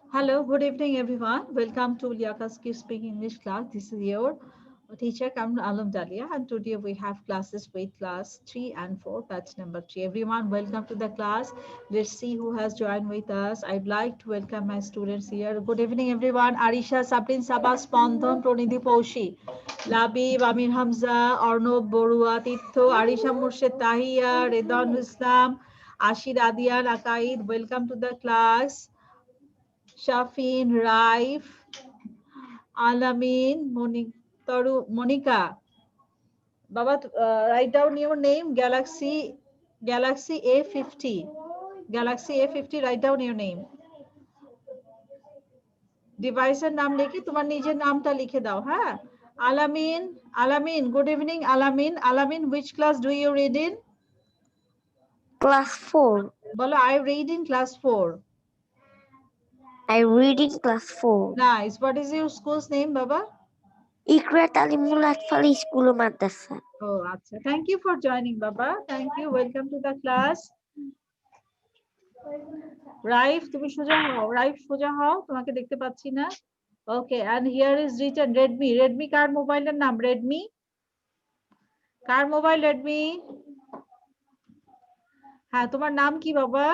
Hello, good evening, everyone. Welcome to Liakaski Speak English class. This is your teacher, Kamran Alam Dalia, and today we have classes with class 3 and 4, batch number 3. Everyone, welcome to the class. Let's see who has joined with us. I'd like to welcome my students here. Good evening, everyone. Arisha, Sablin, Sabah, Spondon, Pronidhi Paushi, Labib, Amir Hamza, Arnob, Borua, Titho, Arisha Murshid, Tahiya, Redan Islam, Ashir Adian, Akaid. Welcome to the class. Shafin, Raif, Alamin, Monica. Baba, write down your name. Galaxy A50. Galaxy A50. Write down your name. ডিভাইসের নাম লিখে তোমার নিজের নামটা লিখে দাও হ্যাঁ আলামিন good evening আলামিন which class do you read in Class 4. বলো I read in class 4 I read in class 4. nice what is your school's name baba Ikra Talimul Atfali School Madrasa. Oh, acha. Thank you for joining, Baba. Thank you. Welcome to the class. Raif, তুমি সোজা হও। Raif, সোজা হও। তোমাকে দেখতে পাচ্ছি না। Okay, and here is written Redmi. Redmi কার মোবাইলের নাম? Redmi? কার মোবাইল Redmi? হ্যাঁ, তোমার নাম কি বাবা?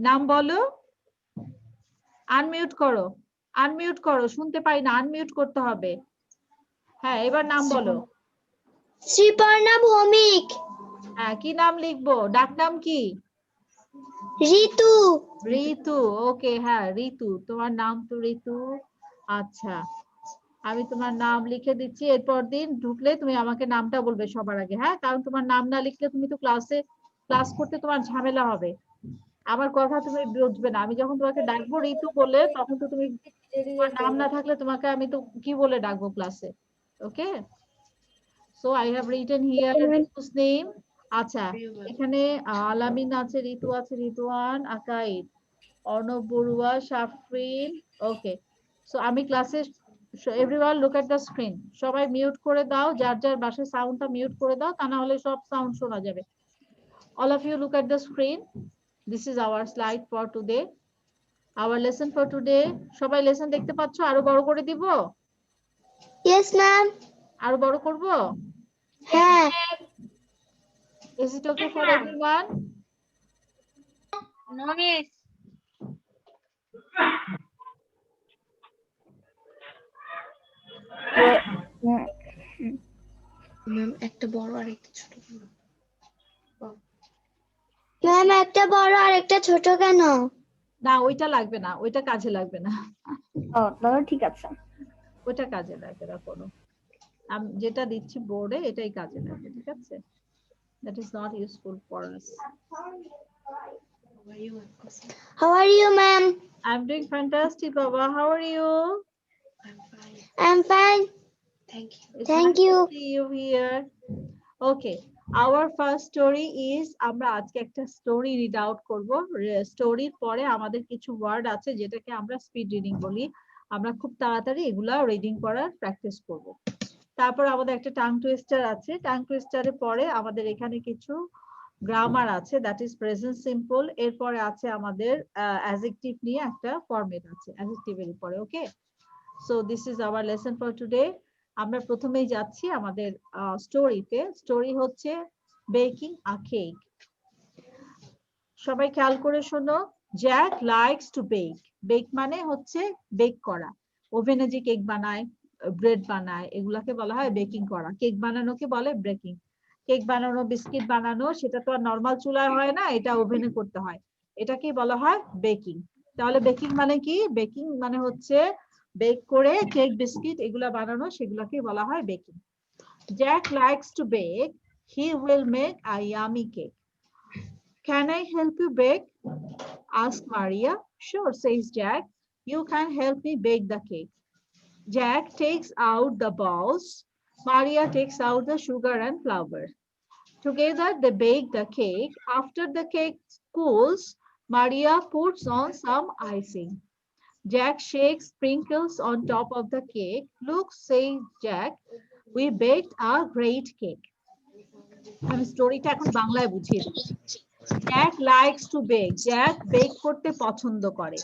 নাম বলো। আনমিউট করো। আনমিউট করো। শুনতে পাই না। আনমিউট করতে হবে। হ্যাঁ, এবার নাম বলো। শ্রীপর্ণা ভৌমিক। হ্যাঁ, কি নাম লিখবো? ডাক নাম কি? ঋতু। ঋতু, ওকে, হ্যাঁ ঋতু, তোমার নাম তো ঋতু। আচ্ছা, আমি তোমার নাম লিখে দিচ্ছি। এরপর দিন ঢুকলে তুমি আমাকে নামটা বলবে সবার আগে, হ্যাঁ, কারণ তোমার নাম না লিখলে তুমি তো ক্লাস করতে তোমার ঝামেলা হবে। আমার কথা তুমি বুঝবে না। আমি যখন তোমাকে ডাকবো ঋতু বলে, তখন তো তুমি, তোমার নাম না থাকলে তোমাকে আমি তো কি বলে ডাকবো ক্লাসে? Okay, so I have written here Ritu's name. আচ্ছা, এখানে আলামিন আছে, ঋতু আছে, ঋতুয়ান, আকাইদ, অর্ণব বড়ুয়া, শাফরিন। ওকে, সো আমি ক্লাসে, everyone look at the screen. সবাই মিউট করে দাও, যার যার বাসায় সাউন্ডটা মিউট করে দাও, তা না হলে সব সাউন্ড শোনা যাবে। All of you look at the screen. This is our slide for today. Our lesson for today. সবাই লেসন দেখতে পাচ্ছো? আরো বড় করে দিব? Yes, ma'am. আরো বড় করব? হ্যাঁ। Is it okay for everyone? No, miss. Ma'am একটা বড় আর একটা ছোট ম্যাম একটা বড় আর একটা ছোট কেন? না, ওইটা লাগবে না, ওইটা কাজে লাগবে না। ও, তাহলে ঠিক আছে। ওইটা কাজে লাগবে না কোনো। আমি যেটা দিচ্ছি বোর্ডে এটাই কাজে লাগবে, ঠিক আছে? That is not useful for us. How are you, ma'am? I'm doing fantastic, Baba. How are you? I'm fine. Thank you. It's Thank nice you. to see you here. Okay, our first story is আমরা আজকে একটা story read out করব। স্টোরির পরে আমাদের কিছু word আছে যেটাকে আমরা স্পিড রিডিং বলি। আমরা খুব তাড়াতাড়ি এগুলা রিডিং করার প্র্যাকটিস করব। তারপর আমাদের একটা টাং টুইস্টার আছে। টাং টুইস্টারের পরে আমাদের এখানে কিছু গ্রামার আছে, দ্যাট ইজ প্রেজেন্ট সিম্পল। এরপরে আছে আমাদের অ্যাডজেক্টিভ নিয়ে একটা ফরম্যাট আছে অ্যাডজেক্টিভের উপরে। Okay, so this is our lesson for today. আমরা প্রথমেই যাচ্ছি আমাদের স্টোরিতে। স্টোরি হচ্ছে বেকিং আ কেক। সবাই খেয়াল করে শোনো। Jack likes to bake. Bake মানে হচ্ছে বেক করা। ওভেনে যে কেক বানায়, ব্রেড বানায়, এগুলাকে বলা হয় বেকিং করা। কেক বানানোকে বলে বেকিং। কেক বানানো, বিস্কিট বানানো, সেটা তো আর নর্মাল চুলায় হয় না, এটা ওভেনে করতে হয়। এটাকে বলা হয় বেকিং। তাহলে বেকিং মানে কি? বেকিং মানে হচ্ছে বেক করে কেক, বিস্কিট এগুলা বানানো, সেগুলাকে বলা হয় baking. Jack likes to bake. He will make a yummy cake. Can I help you bake? Asked Maria. Sure, says Jack. You can help me bake the cake. Jack takes out the balls. Maria takes out the sugar and flour. Together they bake the cake. After the cake cools, Maria puts on some icing. Jack shakes sprinkles on top of the cake. Look, says Jack, we baked a great cake. আমি স্টোরিটা এখন বাংলায় বুঝিয়ে দিচ্ছি। Jack likes to bake, Jack bake করতে পছন্দ করে।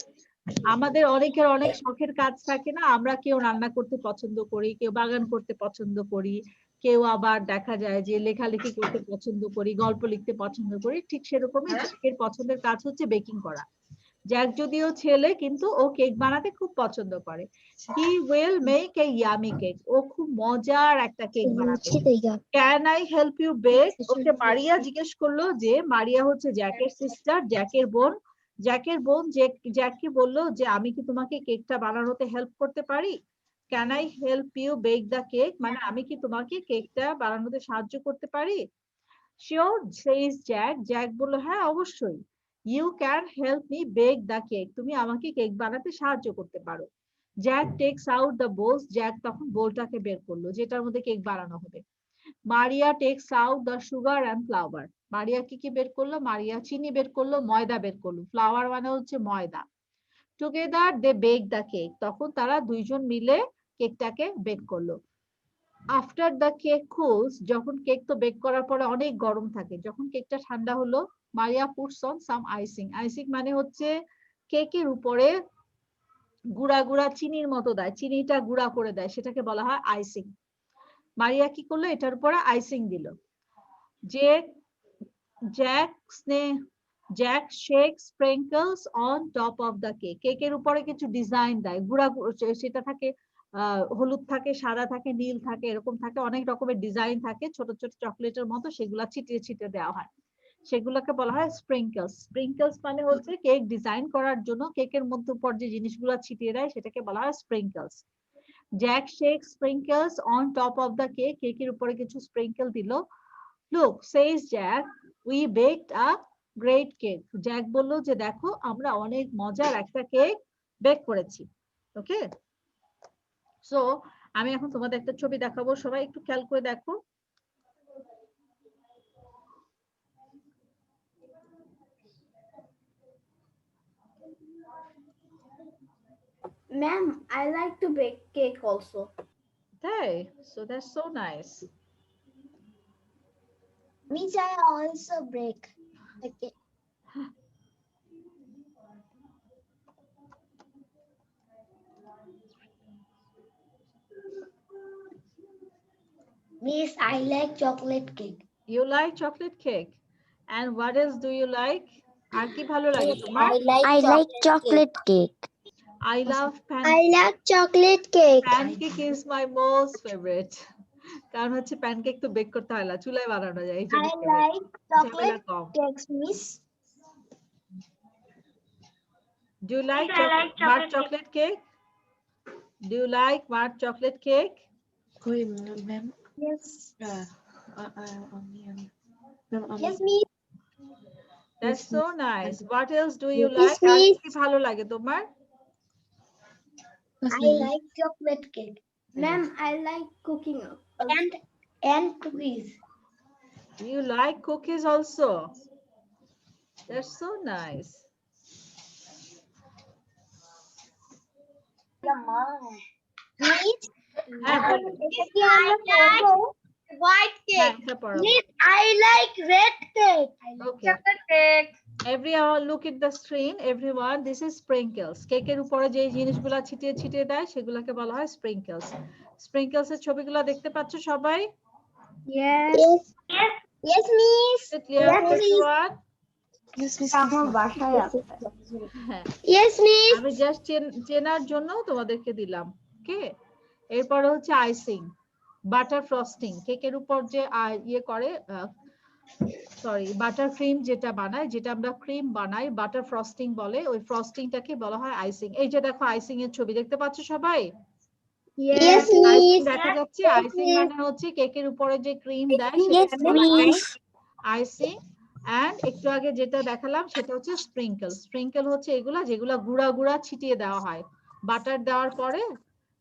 আমাদের অনেকের অনেক শখের কাজ থাকে না, আমরা কেউ রান্না করতে পছন্দ করি, কেউ বাগান করতে পছন্দ করি, কেউ আবার দেখা যায় যে লেখালেখি করতে পছন্দ করি, গল্প লিখতে পছন্দ করি। ঠিক সেরকমই জ্যাকের পছন্দের কাজ হচ্ছে বেকিং করা। জ্যাক যদিও ছেলে কিন্তু ও কেক বানাতে খুব পছন্দ করে। He will make a yummy cake, ও খুব মজার একটা কেক বানাবে। Can I help you bake, okay Maria জিজ্ঞেস করলো যে, মারিয়া হচ্ছে জ্যাকের সিস্টার, জ্যাকের বোন। জ্যাকের বোন জ্যাককে বললো যে আমি কি তোমাকে কেকটা বানানোতে হেল্প করতে পারি? Can I help you bake the cake, মানে আমি কি তোমাকে কেকটা বানানোতে সাহায্য করতে পারি? শিওর সেইজ জ্যাক, জ্যাক বললো হ্যাঁ অবশ্যই। You can help me bake the cake, তুমি আমাকে কেক বানাতে সাহায্য করতে পারো। Jack takes out the bowls, Jack তখন বোলটাকে বের করলো যেটার মধ্যে কেক বানানো হবে। Maria takes out the sugar and flour, Maria কি বের করলো? মারিয়া চিনি বের করলো, ময়দা বের করলো, ফ্লাওয়ার মানে হচ্ছে ময়দা। Together they bake the cake, তখন তারা দুইজন মিলে কেকটাকে বেক করলো। আফটার দ্য কেক কুলস, যখন কেক তো বেক করার পরে অনেক গরম থাকে, যখন কেকটা ঠান্ডা হলো, Maria puts on some icing, icing মানে হচ্ছে কেকের উপরে গুঁড়া গুঁড়া চিনির মতো দেয়, চিনিটা গুঁড়া করে দেয়, সেটাকে বলা হয় আইসিং। মারিয়া কি করলো? এটার উপরে আইসিং দিল। যে Jack shakes sprinkles on top of the cake, কেকের উপরে কিছু ডিজাইন দেয়, গুঁড়া সেটা থাকে হলুদ থাকে, সাদা থাকে, নীল থাকে, এরকম থাকে, অনেক রকমের ডিজাইন থাকে ছোট ছোট চকলেটের মতো, সেগুলা ছিটিয়ে ছিটিয়ে দেওয়া হয়, সেগুলোকে বলা হয় স্প্রিঙ্কলস। স্প্রিঙ্কলস মানে হচ্ছে কেক ডিজাইন করার জন্য কেকের মধ্যে উপর যে জিনিসগুলো ছিটিয়ে দেয় সেটাকে বলা হয় sprinkles. Jack shakes sprinkles on top of the cake, কেকের উপরে কিছু স্প্রিঙ্কল দিল। Look says Jack we baked a great cake, Jack বললো যে দেখো আমরা অনেক মজার একটা কেক বেক করেছি। ওকে, সো আমি এখন তোমাদের একটা ছবি দেখাবো, সবাই একটু খেয়াল করে দেখো। Ma'am, I like to bake cake also. তাই, so that's so nice. Miss, I also bake the cake. Miss, I like chocolate cake. You like chocolate cake, and what else do you like? আর কি ভালো লাগে তোমার? I like chocolate cake. I love I pancake. like chocolate cake. Pancake is my most favorite. কারণ হচ্ছে pancake তো bake করতে হয় না, চুলায় বানানো যায়, এই জন্য I like ঝামেলা chocolate com. cakes, Miss. Do you like I like Mart chocolate cake? Do you like Mart chocolate cake? Wait, ma'am. Yes. Ma'am. Yes, Miss. That's so nice. What else do you Yes, like? R miss. কি ভালো লাগে তোমার? I like chocolate cake. Ma'am, I like cooking and cookies. You like cookies also? That's so nice. Miss, হ্যাঁ, I like white হ্যাঁ, cake. এটা পড়ো। Miss, I like red cake. Okay. Chocolate cake. Everyone look at the screen. Everyone, this is sprinkles. কেকের উপরে যে জিনিসগুলো ছিটিয়ে ছিটিয়ে দেয় সেগুলোকে বলা হয় sprinkles. Sprinkles এর ছবিগুলো দেখতে পাচ্ছ সবাই? Yes. Yes. Yes, Miss. Is it clear to everyone? Yes, Miss. হ্যাঁ, Yes, Miss. আমি জাস্ট চেনার জন্য তোমাদেরকে দিলাম। ওকে, এরপরে হচ্ছে আইসিং, বাটার ফ্রস্টিং, কেকের উপর যে ইয়ে করে, সরি বাটার ক্রিম যেটা বানায়, যেটা আমরা ক্রিম বানাই বাটার ফ্রস্টিং বলে, ওই ফ্রস্টিংটাকে বলা হয় আইসিং। এই যে দেখো আইসিং এর ছবি দেখতে পাচ্ছ সবাই? Yes, icing Miss. দেখা যাচ্ছে? আইসিং মানে হচ্ছে কেকের উপরে যে ক্রিম দেয় Yes, সেটাকে বলা হয় miss. আইসিং। এন্ড একটু আগে যেটা দেখালাম সেটা হচ্ছে স্প্রিঙ্কল। স্প্রিঙ্কল হচ্ছে এগুলা যেগুলা গুঁড়া গুঁড়া ছিটিয়ে দেওয়া হয় বাটার দেওয়ার পরে,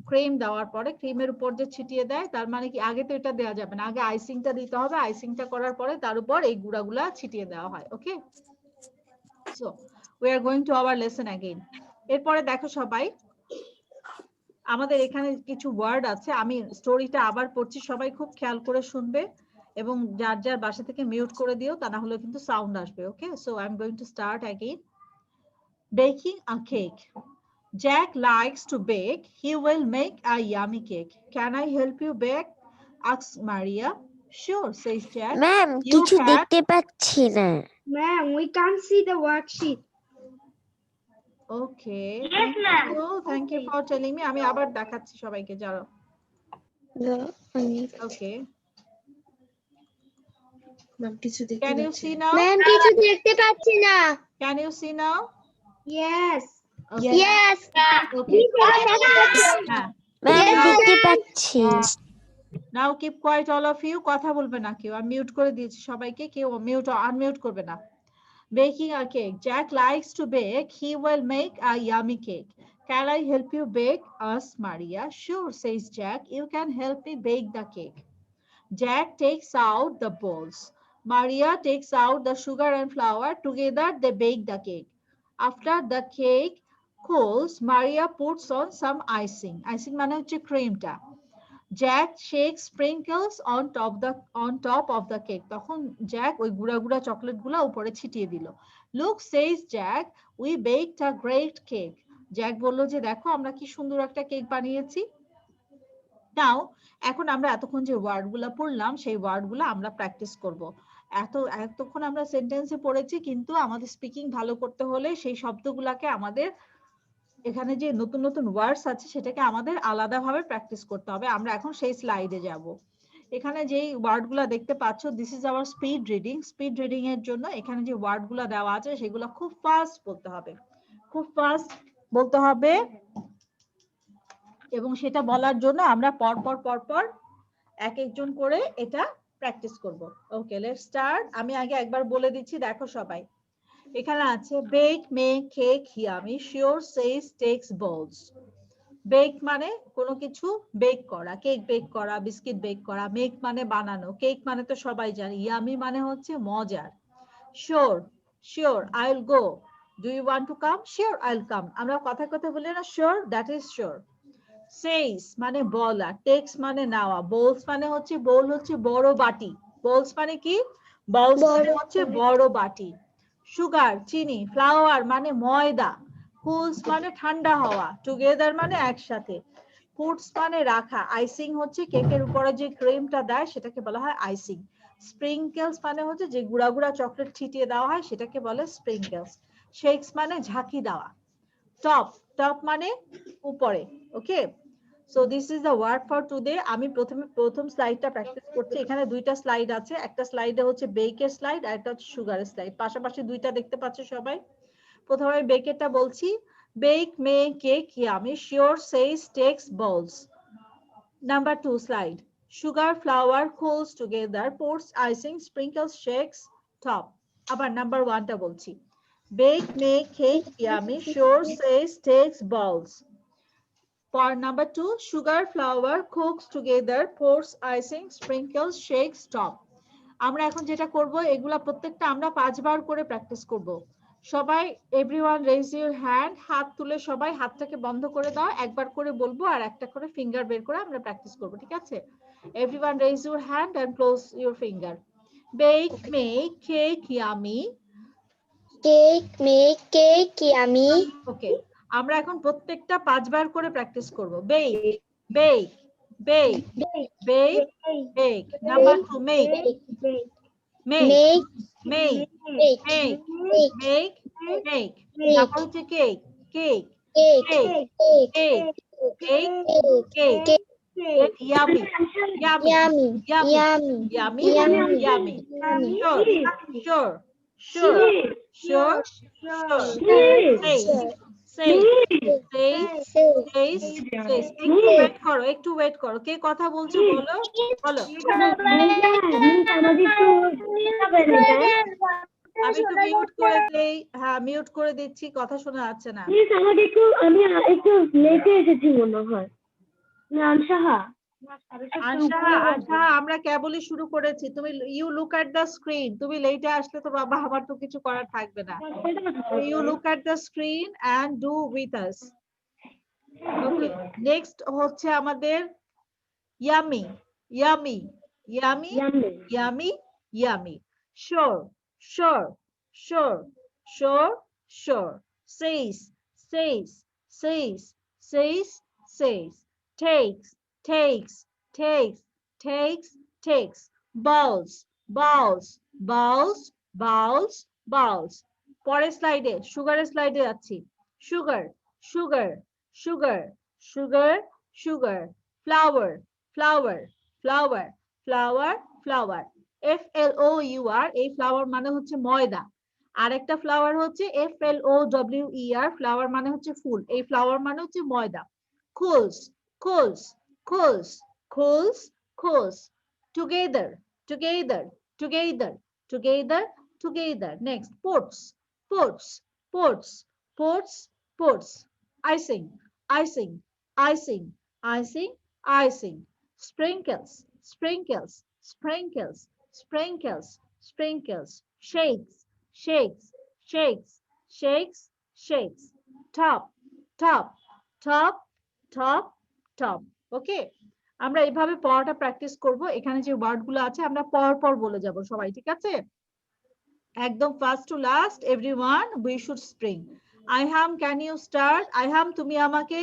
ক্রিম দেওয়ার পরে, ক্রিমের উপর যে ছিটিয়ে দেয়, তার মানে কি আগে তো এটা দেওয়া যাবে না, আগে আইসিংটা দিতে হবে, আইসিংটা করার পরে তার উপর এই গুঁড়াগুলা ছিটিয়ে দেওয়া হয়। Okay, so we are going to our lesson again. এরপরে দেখো সবাই, আমাদের এখানে কিছু ওয়ার্ড আছে, আমি স্টোরিটা আবার পড়ছি, সবাই খুব খেয়াল করে শুনবে। এবং যার যার বাসা থেকে মিউট করে দিও, তা না হলে কিন্তু সাউন্ড আসবে। Okay, so I am going to start again. Baking a cake. Jack likes to bake. He will make a yummy cake. Can I help you bake? Asks Maria. Sure, says Jack. Ma'am You কিছু can. দেখতে পাচ্ছি না। Ma'am, we can't see the worksheet. Okay. Yes, ma'am. Thank you for telling me. আমি আবার দেখাচ্ছি সবাইকে, যাও। Okay. Ma'am কিছু দেখতে Can you পাচ্ছি see না। now? Ma'am, কিছু দেখতে পাচ্ছি না। Can you see now? Yes. Okay. Yes. Okay. হ্যাঁ। ম্যাম দেখতে পাচ্ছি। Now keep quiet all of you. কথা বলবে না কেউ। আমি মিউট করে দিয়েছি সবাইকে, কেউ মিউট আনমিউট করবে না। Baking a cake. Jack likes to bake. He will make a yummy cake. Can I help you bake? Asks Maria. Sure, says Jack. You can help me bake the cake. Jack takes out the bowls. Maria takes out the sugar and flour. Together they bake the cake. After the cake cools, Maria puts on some icing. Icing মানে হচ্ছে ক্রিমটা। Jack shakes sprinkles on top of the cake. তখন Jack ওই গুঁড়া গুঁড়া chocolate গুলা উপরে ছিটিয়ে দিল। Look, says Jack, we baked a great cake. Jack বলল যে দেখো আমরা কি সুন্দর একটা কেক বানিয়েছি। নাও এখন আমরা এতক্ষণ যে ওয়ার্ড গুলা পড়লাম সেই ওয়ার্ড গুলা আমরা প্র্যাকটিস করব। এতক্ষণ আমরা সেন্টেন্সে পড়েছি, কিন্তু আমাদের স্পিকিং ভালো করতে হলে সেই শব্দগুলাকে আমাদের এখানে যে নতুন নতুন ওয়ার্ডস আছে সেটাকে আমাদের আলাদাভাবে প্র্যাকটিস করতে হবে। আমরা এখন সেই স্লাইডে যাব। এখানে যেই ওয়ার্ডগুলো দেখতে পাচ্ছ, this is hour speed reading. Speed reading এর জন্য এখানে যে ওয়ার্ডগুলো দেওয়া আছে সেগুলো খুব ফাস্ট বলতে হবে, খুব ফাস্ট বলতে হবে। এবং সেটা বলার জন্য আমরা পরপর এক একজন করে এটা প্র্যাকটিস করব। Okay, let's start. আমি আগে একবার বলে দিচ্ছি, দেখো সবাই। এখানে আছে bake, make, cake, yummy, sure, says, takes, bowls. Bake মানে কোনো কিছু বেক করা, কেক বেক করা, বিস্কিট বেক করা। মেক মানে বানানো, কেক মানে তো সবাই জানি। ইয়ামি মানে হচ্ছে মজার। Sure, sure, I will go. Do you want to come? Sure, I will come. আমরা কথা কথা বলি না, sure, that is sure. Says মানে বলা, টেক্স মানে নেওয়া, বোলস মানে হচ্ছে, বোল হচ্ছে বড় বাটি। বোলস মানে কি? বোলস মানে হচ্ছে বড় বাটি। সুগার চিনি, ফ্লাওয়ার মানে ময়দা, কুলস মানে ঠান্ডা হওয়া, টুগেদার মানে একসাথে, পুটস মানে রাখা, আইসিং হচ্ছে কেকের উপরে যে ক্রিমটা দেয় সেটাকে বলা হয় আইসিং, স্প্রিংকেলস মানে হচ্ছে যে গুঁড়া গুঁড়া চকলেট ছিটিয়ে দেওয়া হয় সেটাকে বলে স্প্রিংকেলস, শেকস মানে ঝাঁকি দেওয়া, টপ, টপ মানে উপরে। Okay, so this is the word for today. আমি প্রথম স্লাইডটা প্র্যাকটিস করছি। এখানে দুইটা স্লাইড আছে, একটা স্লাইডে হচ্ছে বেকের স্লাইড আর একটা হচ্ছে সুগারের স্লাইড, পাশাপাশি দুইটা দেখতে পাচ্ছ সবাই। প্রথমে বেকেরটা বলছি, bake, make, cake, yummy, sure, says, takes, bowls. Number 2 slide, sugar, flour, cools together, pours, icing, sprinkles, shakes, top। আবার নাম্বার 1টা বলছি, bake, make, cake, yummy, sure, says, takes, balls। For number 2, sugar, flour, cooks together, pours, icing, sprinkles, shakes, top। আমরা এখন যেটা করব, এগুলা প্রত্যেকটা আমরা 5 বার করে প্র্যাকটিস করব। সবাই এভরিওয়ান রেজ ইউর হ্যান্ড, হাত তুলে সবাই হাতটাকে বন্ধ করে দাও, একবার করে বলবো আর একটা করে ফিঙ্গার বের করে আমরা প্র্যাকটিস করব, ঠিক আছে? Everyone raise your hand and close your finger. Bake, make, cake, yummy. Cake, make, cake, yummy. Okay, আমরা এখন প্রত্যেকটা 5 বার করে প্র্যাকটিস করব। Bake, bake, bake, bake, bake. Number 2, make, make, make, make, make, make. তারপর হচ্ছে cake, cake, cake, cake, cake, cake. Yummy, yummy, yummy, yummy, yummy. Sure, sure, sure, sure, sure. Say, say, say, সেই। একটু wait করো, কে কথা বলছো বলো, বলো। আমি একটু মিউট করে দেই, হ্যাঁ মিউট করে দিচ্ছি, কথা শোনা যাচ্ছে না। আমি একটু লেটে এসেছি মনে হয়। আনসাহা, আচ্ছা, আমরা কেবলই শুরু করেছি। তুমি you look at the screen. তুমি লেটে আসলে তো বাবা আমার তো কিছু করার থাকবে না। You look at the screen and do with us. Okay, next হচ্ছে আমাদের yummy, yummy, Yummy, Yummy. yummy, yummy. Sure, sure, sure, sure, sure. Says, says, says, says, says. Takes, takes, takes, takes, takes. Balls, balls, balls, balls, balls. পরের স্লাইডে সুগারের স্লাইডে যাচ্ছি। Sugar, sugar, sugar, sugar, sugar. Flower, flower, flower, flower, flower. FLOUR, এই flower মানে হচ্ছে ময়দা। আরেকটা ফ্লাওয়ার হচ্ছে FLOWER, ফ্লাওয়ার মানে হচ্ছে ফুল। এই ফ্লাওয়ার মানে হচ্ছে ময়দা। Cools, cools, cools, cools, cools. Together, together, together, together, together. Next, ports, ports, ports, ports, ports. Icing, icing, icing, icing, icing. Sprinkles, sprinkles, sprinkles, sprinkles, sprinkles. Shakes, shakes, shakes, shakes, shakes. Top, top, top, top, top. Okay. আমরা এইভাবে পড়াটা practice করব। এখানে যে ওয়ার্ডগুলো আছে আমরা পর পর বলে যাব সবাই, ঠিক আছে? একদম first to last everyone we should spring. Aiham can you start? Aiham তুমি আমাকে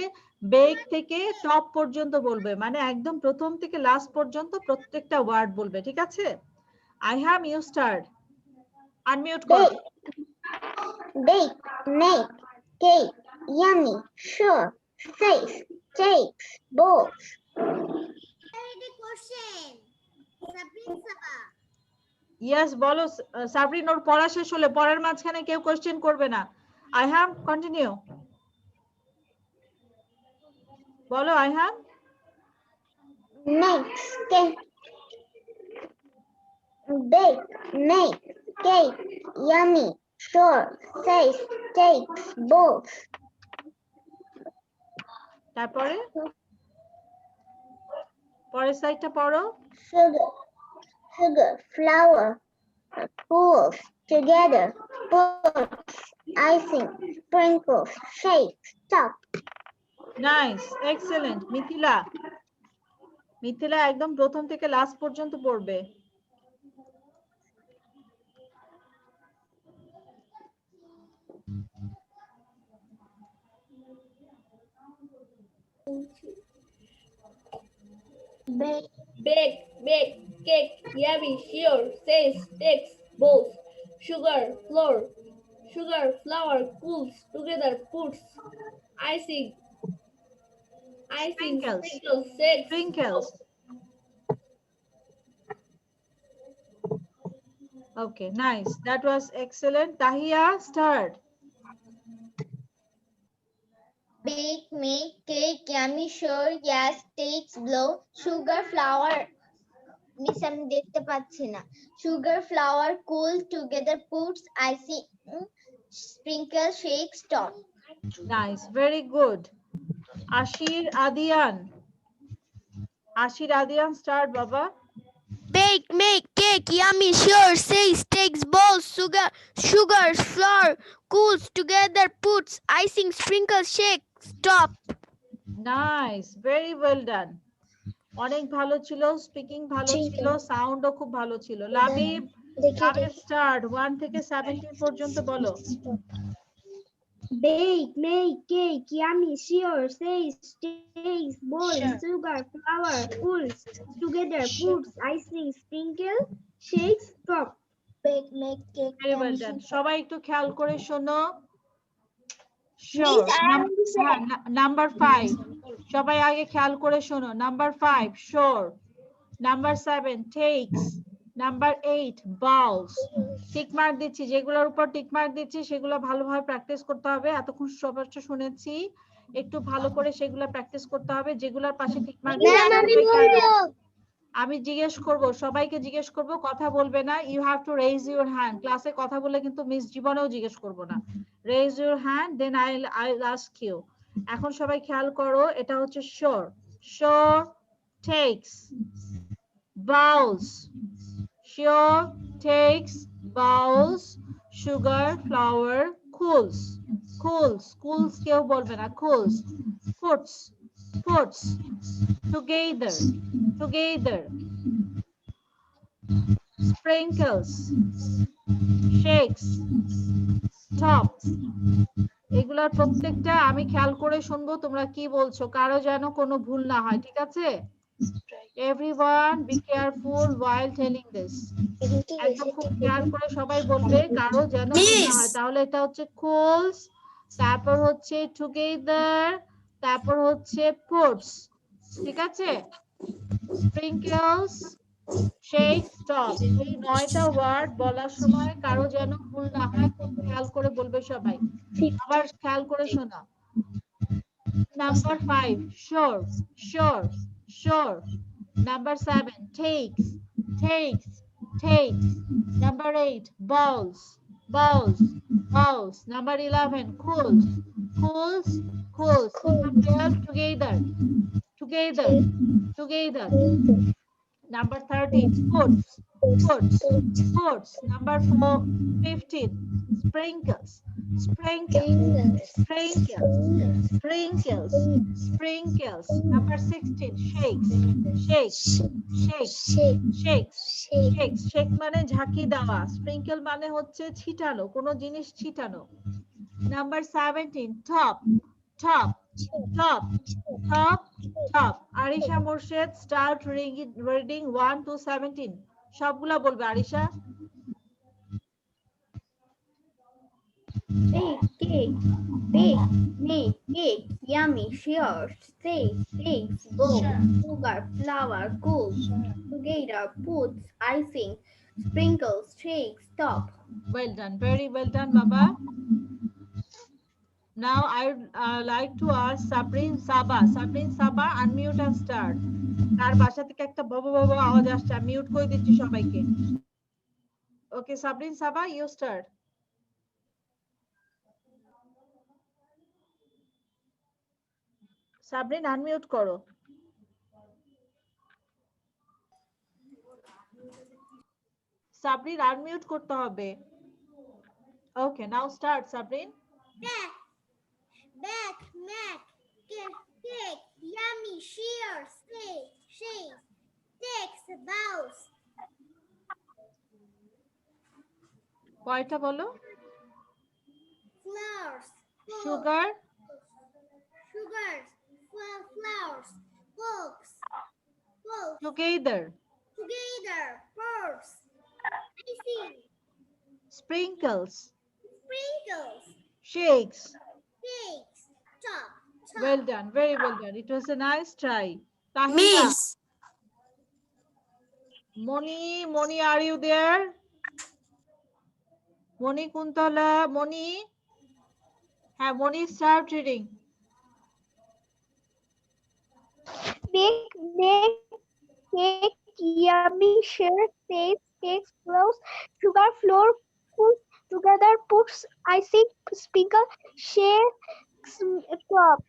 বেক থেকে টপ পর্যন্ত বলবে, মানে একদম প্রথম থেকে লাস্ট পর্যন্ত প্রত্যেকটা ওয়ার্ড বলবে, ঠিক আছে? আইহাম ইউ স্টার্ট। আনমিউট করো। Bake, make, cake, yummy, sure, safe, takes, balls. Yes বলো সাবরিন, ওর পড়া শেষ হলে পড়ার মাঝখানে কেউ কোশ্চেন করবে না। আইহাম কন্টিনিউ, বলো আইহাম। Makes, cake, bake, make, cake, yummy, sure, safe, takes, balls. তারপরে পরের সাইডটা পড়ো। Sugar, sugar, flour, cools, together, puts, icing, sprinkles, shakes, top. Nice, excellent. Mithila, Mithila একদম প্রথম থেকে লাস্ট পর্যন্ত পড়বে। Bake, Bake, bake, cake, yummy, sure, says, takes, balls, sugar, flour, sugar, flour, cools, together, puts, icing, Sprinkles. sprinkles, shakes, Sprinkles. Okay, nice. That was excellent. Tahia, start. bake, make, cake, yummy, sure, yes, takes, blow, sugar, flour. Miss আমি দেখতে পাচ্ছি না। Sugar, flour, cool, together, puts, icing, sprinkle, shake, top. Nice, very good. Ashir Adian. Ashir Adian, start, Baba. Bake, make, cake, yummy, sure, says, takes, balls, sugar, flour, cools, together, puts, icing, sprinkles, shake, stop. Nice, very well done. অনেক ভালো ছিল, speaking ভালো ছিল, সাউন্ডও খুব ভালো ছিল। Labib, Labib start 1 থেকে 17 পর্যন্ত বলো। Bake, make, cake, yummy, sure, says, takes, balls, sugar, flour, cools, together, puts, icing, sprinkle, shakes, top. Bake, make, cake, Very well yummy, done. sure. সবাই একটু খেয়াল করে শোনো। Sure. Number 5. সবাই আগে খেয়াল করে শোনো। Number 5, sure. Number 7, takes. Number 8, balls. Tick mark দিচ্ছি, যেগুলোর উপর টিক মার্ক দিচ্ছি সেগুলো ভালোভাবে প্র্যাকটিস করতে হবে। এতক্ষণ সবার শুনেছি, একটু ভালো করে সেগুলো প্র্যাকটিস করতে হবে। যেগুলোর পাশে টিক মার্ক আমি জিজ্ঞেস করব, সবাইকে জিজ্ঞেস করব, কথা বলবে না। You have to raise your hand. ক্লাসে কথা বলে কিন্তু মিস জীবনেও জিজ্ঞেস করব না। রেজ ইউর হ্যান্ড, দেন আইল আস্ক ইউ। এখন সবাই খেয়াল করো, এটা হচ্ছে sure. Sure, takes, bowls. Sure, takes, bowls, sugar, flour, cools. Cools, cools কেউ বলবে না, cools. Puts, puts, together, together, sprinkles, shakes, stops. এগুলার প্রত্যেকটা আমি খেয়াল করে শুনবো তোমরা কি বলছো, কারো যেন কোনো ভুল না হয়, ঠিক আছে? Everyone be careful while telling this. একদম খুব খেয়াল করে সবাই বলবে, কারো যেন ভুল না হয়। তাহলে এটা হচ্ছে cools, তারপর হচ্ছে together, তারপর হচ্ছে puts, ঠিক আছে? sprinkles, shake, stop, এই 9টা ওয়ার্ড বলার সময় কারো যেন ভুল না হয়, খুব খেয়াল করে বলবে সবাই। আবার খেয়াল করে শোনা। Number 5, sure, sure, sure. Number 7, takes, takes, takes. Number 8, balls, balls, balls. Number 11, cools, cools, cools. Number 12, together, together, together. Number 13, sports, sports, sports. Number 15, sprinkles, sprinkles, sprinkles, sprinkles, sprinkles. Number 16, shakes, shakes, shakes, shakes, shakes. Shake মানে ঝাঁকি দেওয়া, sprinkle মানে হচ্ছে ছিটানো, কোনো জিনিস ছিটানো। Number 17, top, top, top, top, top. Arisha Morshed, start reading 1 to 17. সবগুলা বলবে Arisha. Bake cake, bake, make cake, yummy, sure, say, takes, bowl, sugar, flour, cool, together, puts, icing, sprinkles, shake, stop. Well done, very well done, Baba. Now I would like to ask Sabrin Saba. Sabrin Saba, unmute and start. তার বাসা থেকে একটা Bob Bob আওয়াজ আসছে, আমি mute করে দিচ্ছি সবাইকে। Okay, Sabrin Saba, you start. Sabrin unmute করো। সাবরিন আনমিউট করতে হবে। Okay, now start, Sabrin. Back, back, mac, cake, yummy, sheer, say, shake, takes, bows, কয়টা বলো? flowers, Sugar, sugars, flowers, books, together, together, birds, icing, sprinkles, sprinkles, shakes. cakes, top, Well done, very well done. It was a nice try. Tahira. Moni, are you there? Moni Kuntala, Moni. Have Moni start reading. Bake, cake, yummy, share, taste, cakes, clothes, sugar, flour, put together, puts, icing, sprinkle, share, top.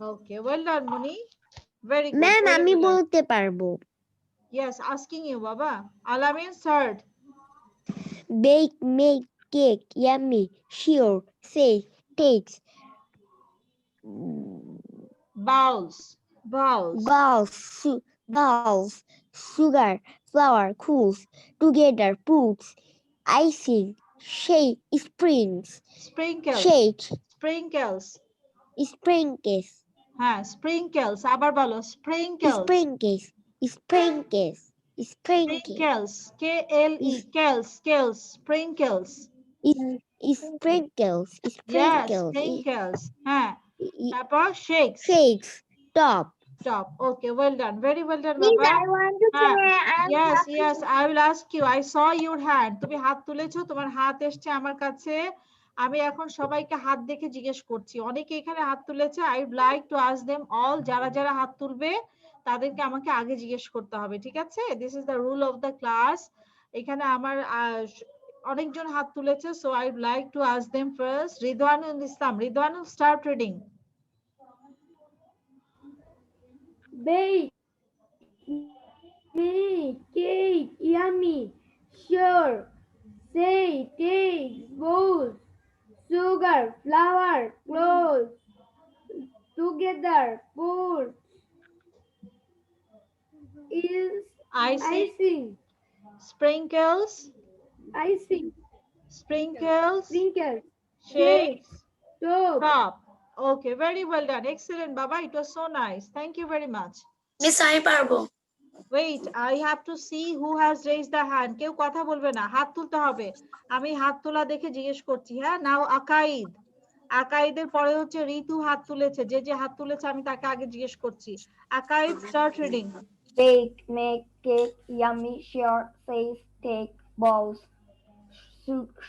Okay, well done, Moni. Very good. Ma'am very আমি well done. বলতে পারবো। Yes, asking you, Baba. Alamin, start. Bake, make, cake, yummy, sure, say, takes, Bowls, balls, sugar, flour, cools, together, puts, icing, shake, springs, sprinkles, shake, sprinkles. sprinkles, হ্যাঁ, sprinkles. আবার বলো, sprinkles. sprinkles, sprinkles, Sprinkles, K-L-E, kels, sprinkles. sprinkles, Yes, sprinkles, sprinkles. হ্যাঁ, তারপর shakes. shakes, top. Top. Okay, well done. Very well done, Please, Baba. I want to হ্যাঁ, say, yes, I will ask you. I saw your hand. তুমি হাত তুলেছো, তোমার হাত এসছে আমার কাছে। আমি এখন সবাইকে হাত দেখে জিজ্ঞেস করছি। অনেকে এখানে হাত তুলেছে। I would like to ask them all. যারা যারা হাত তুলবে তাদেরকে আমাকে আগে জিজ্ঞেস করতে হবে, ঠিক আছে? This is the rule of the class. এখানে আমার অনেকজন হাত তুলেছে, so I would like to ask them first. Ridwanul Islam, Ridwanul, start reading. Bake, make cake, yummy, sure, say, takes, bowls, sugar, flour, clothes, together, put, is I see. icing, sprinkles, icing, sprinkles, sprinkles, shakes, top. top. Okay, very well done. Excellent, Baba. It was so nice. Thank you very much. Miss আমি পারবো Wait, I have to see who has raised the hand. কেউ কথা বলবে না, হাত তুলতে হবে। আমি হাত তোলা দেখে জিজ্ঞেস করছি, হ্যাঁ? নাও আকাইদ। আকাইদের পরে হচ্ছে ঋতু হাত তুলেছে। যে যে হাত তুলেছে আমি তাকে আগে জিজ্ঞেস করছি। Akaid, start reading. Bake, make cake, yummy, share, save, take, balls,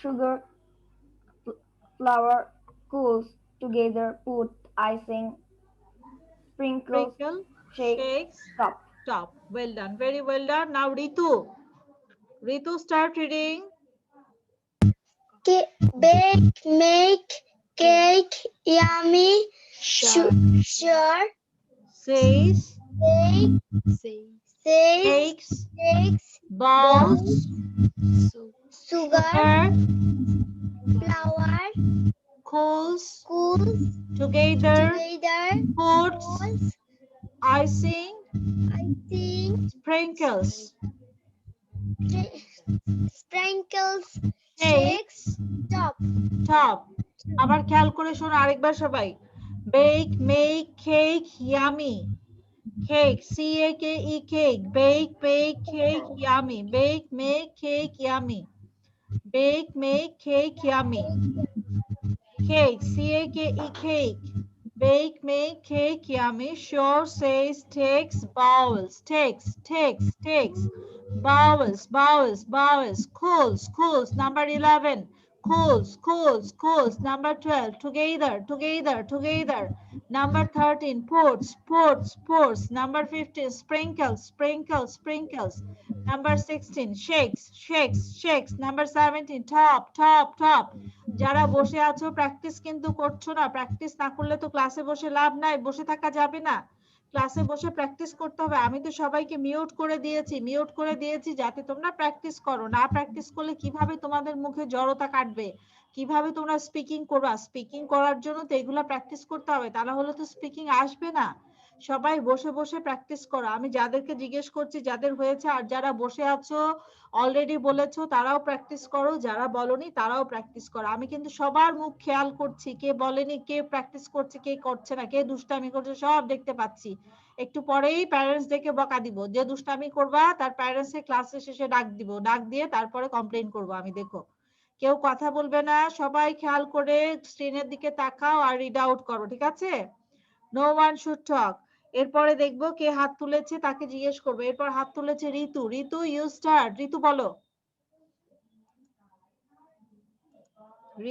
sugar, flour, cools, together, put, icing, sprinkles, Sprinkle, shake, shakes, top. top. Well done, very well done. Now Ritu. Ritu, start reading. Bake, make cake, yummy, sure, Says, say, cakes, cakes, balls, sugar, sugar, flour, coals, cools, together, together, puts, balls, icing, icing, sprinkles, sprinkles, shakes, shakes, top. top. আবার খেয়াল করে শোনো আরেকবার সবাই। Bake, make, cake, yummy. Cake, C-A-K-E, cake. Bake, bake, cake, yummy. Bake, make, cake, yummy. Bake, make, cake, yummy. Cake, C-A-K-E, cake. Bake, make, cake, yummy. Sure, says, takes, vowels. Takes, vowels, vowels, vowels. Cools, cools. Number 11. Cools, cools, cools. Number 12. Together, together, together. Number 13. Ports, ports, ports. Number 15. Sprinkles, sprinkles, sprinkles. Number 16. Shakes, shakes, shakes. Number 17. Top, top, top. যারা বসে আছো practice কিন্তু করছো না, practice না করলে তো ক্লাসে বসে লাভ নাই, বসে থাকা যাবে না, ক্লাসে বসে প্র্যাকটিস করতে হবে। আমি তো সবাইকে মিউট করে দিয়েছি যাতে তোমরা প্র্যাকটিস করো। না প্র্যাকটিস করলে কিভাবে তোমাদের মুখে জড়তা কাটবে, কিভাবে তোমরা স্পিকিং করবা? স্পিকিং করার জন্য তো এগুলা প্র্যাকটিস করতে হবে, তা না হলে তো স্পিকিং আসবে না। সবাই বসে বসে প্র্যাকটিস করো। আমি যাদেরকে জিজ্ঞেস করছি যাদের হয়েছে, আর যারা বসে আছো অলরেডি বলেছো তারাও প্র্যাকটিস করো, যারা বলনি তারাও প্র্যাকটিস করো। আমি কিন্তু সবার মুখ খেয়াল করছি, কে বলেনি, কে প্র্যাকটিস করছে, কে করছে না, কে দুষ্টামি করছে, সব দেখতে পাচ্ছি। একটু পরেই প্যারেন্টস দেখে বকা দিব, যে দুষ্টামি করবা তার প্যারেন্টস এর ক্লাসে শেষে ডাক দিব, ডাক দিয়ে তারপরে কমপ্লেইন করব আমি। দেখো কেউ কথা বলবে না, সবাই খেয়াল করে স্ক্রিনের দিকে তাকাও আর রিড আউট করো, ঠিক আছে? No one should talk. এরপরে দেখবো কে হাত তুলেছে তাকে জিজ্ঞেস করবো। এরপর হাত তুলেছে ঋতু। ঋতু, ইউ স্টার্ট। ঋতু বলো।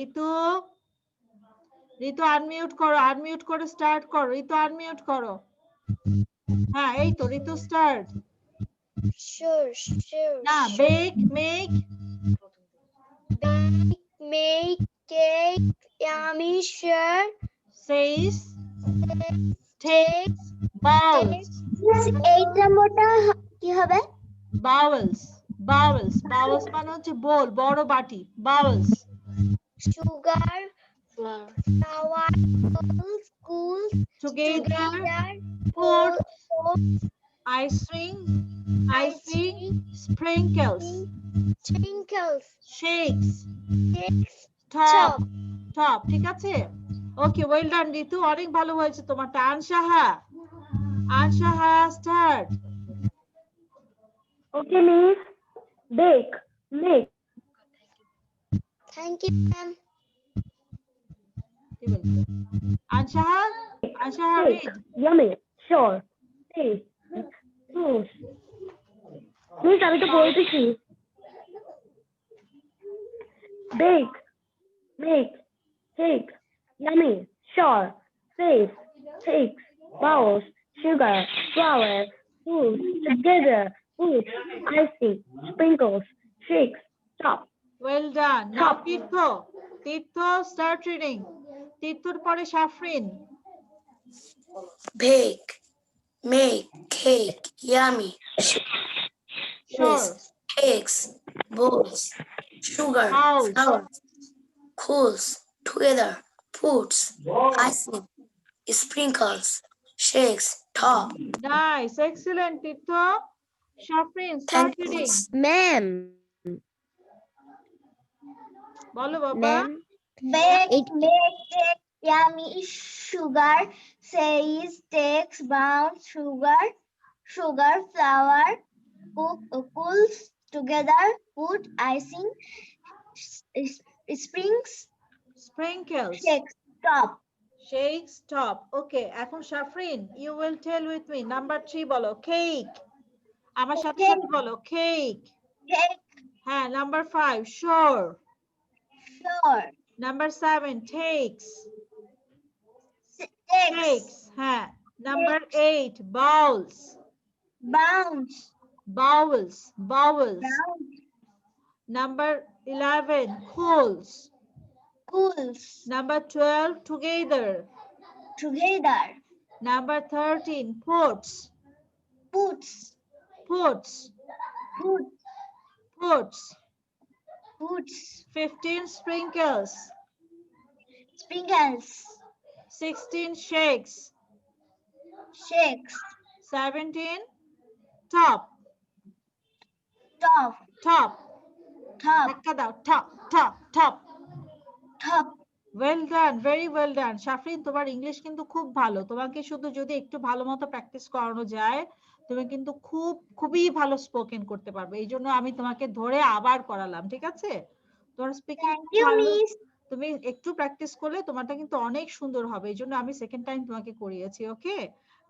ঋতু, ঋতু আনমিউট করো, আনমিউট করে স্টার্ট করো। ঋতু আনমিউট করো। হ্যাঁ এই তো, ঋতু স্টার্ট। Sure, sure. না, bake, make, Bake, make cake, yummy, sure, says, takes, bowls, এই নম্বরটা কি হবে? বাউলস, বাউলস, বাউলস মানে হচ্ছে বোল, বড় বাটি, bowels. Sugar, flour flour, cools, Together, together, put, put, icing, sprinkles, sprinkles, shakes, shakes, top, top, ঠিক আছে? ওকে, ওয়েল ডান ঋতু, অনেক ভালো হয়েছে তোমারটা। Ansaha, Ansaha start. Okay, miss. Bake, make, Thank you, ma'am. Ansaha, Ansaha cake, read. yummy, sure, save, cools. Miss, আমি তো বলতেছি। Bake, make, cake, yummy, sure, save, takes, balls, sugar, flour, cools, together, put, icing, sprinkles, shakes, top. Well done. Now Top. Tirtha, Tirtha start reading. তীর্থর পরে Safrin. bake make cake yummy Sure. cakes balls sugar House. flour cools together puts icing sprinkles shakes top nice, excellent Tirtha. Shafrin, start Thank you, reading. miss. Ma'am. বলো বাবা। Ma'am. Bake, It make cake, yummy sugar, says takes brown sugar, flour, cools together, put icing, springs, Sprinkles. shakes, top. Shake, stop. Okay, এখন Shafrin, you will tell with me. Number 3 বলো, cake. আমার সাথে সাথে বলো, cake. Cake, হ্যাঁ, number 5, sure. sure, Number 7, takes. takes, Takes. হ্যাঁ. Number 8, bowls. bounce, Bowels. Bowels. bounce, Number 11, cools. cools, Number 12, together. together, Number 13, puts. puts, Puts. put, Puts. puts, 15, sprinkles. sprinkles, 16, shakes. shakes, 17, top. top, Top. top, ধাক্কা দাও, top, top, top. top. Well done, very well done. শাফরিন, তোমার English কিন্তু খুব ভালো। তোমাকে শুধু যদি একটু ভালো মতো প্র্যাকটিস করানো যায়, তুমি কিন্তু খুবই ভালো স্পোকেন করতে পারবে। এই জন্য আমি তোমাকে ধরে আবার করালাম, ঠিক আছে? তোমার স্পিকিং Thank you, miss. তুমি একটু প্র্যাকটিস করলে তোমারটা কিন্তু অনেক সুন্দর হবে। এই জন্য আমি সেকেন্ড টাইম তোমাকে করিয়েছি, okay?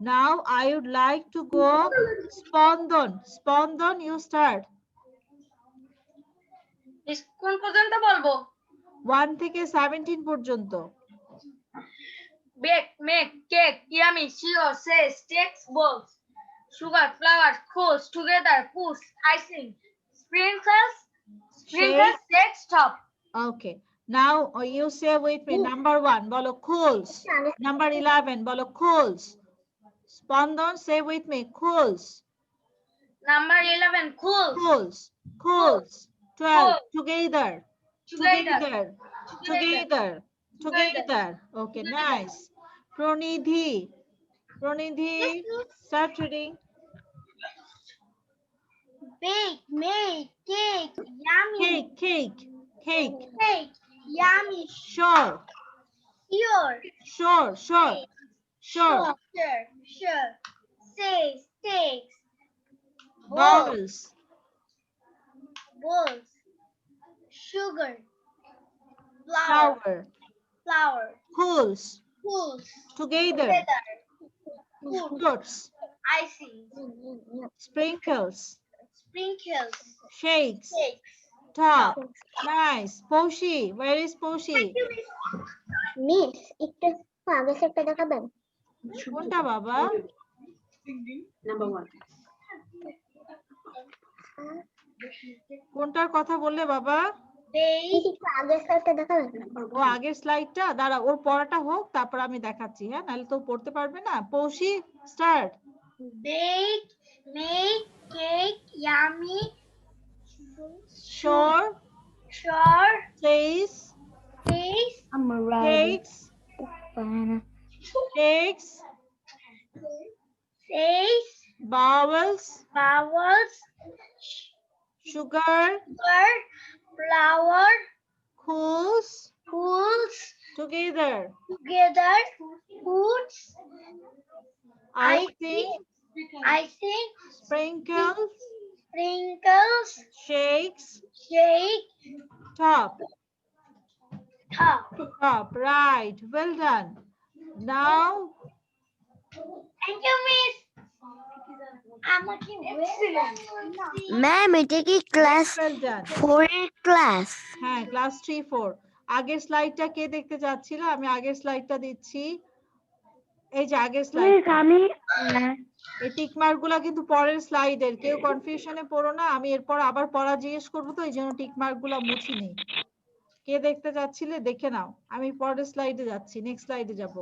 Now I would like to go Spandan. Spandan, you start. কোন পর্যন্ত বলবো? 1 থেকে 17 পর্যন্ত। Bake, make cake, yummy, sure, says, takes balls, sugar, flour, cools together, puts icing, sprinkles, shakes, top. Okay. Now you say with me. Number 1, bolo cools. Number 11, bolo cools. Spandon, say with me. Cools. Number 11, cools, Cools. Cools. 12. Cools. Together. together, Together. Together. Okay, nice. Pronidhi. Pronidhi, start reading. Bake, make cake, yummy Cake. cake, yummy Sure. sure, Sure. sure, says, takes, Vowels. balls, sugar, flour, Flour. Cools. cools Together. Fruits. icing, Sprinkles. sprinkles, Shakes. shakes. Top. Nice. Poshi. Where is Poshi? Miss একটু আগে সেটা দেখাবেন? কোনটা বাবা? কোনটার কথা বললে বাবা? একটু আগে সেটা দেখাবেন? ও আগের স্লাইডটা, দাঁড়া ওর পড়াটা হোক তারপর আমি দেখাচ্ছি। হ্যাঁ, নাহলে তো পড়তে পারবে না। পৌশি, start. Bake, make cake, yummy, Sure. sure, Says. says, Cakes. Cakes. says, Vowels. vowels, Sugar. sugar, flour, Cools. cools, Together. together, puts Icing. icing, Sprinkles. sprinkles, Shakes. shake, Top. top. Top. Right. Well done. Now Thank you, miss. I'm looking excellent. Ma'am, এটা কি class well done. 4 এর class? হ্যাঁ, class 3 4। আগের স্লাইডটা কে দেখতে যাচ্ছিল? আমি আগের স্লাইডটা দিচ্ছি। এই যে আগের স্লাইড। আমি এই টিক মার্ক গুলা কিন্তু পরের স্লাইডের। কেউ কনফিউশনে পড়ো না। আমি এরপর আবার পড়া জিজ্ঞেস করবো, তো এই জন্য টিক মার্ক গুলা মুছিনি। কে দেখতে যাচ্ছিলে দেখে নাও। আমি পরের স্লাইডে যাচ্ছি, নেক্সট স্লাইডে যাব।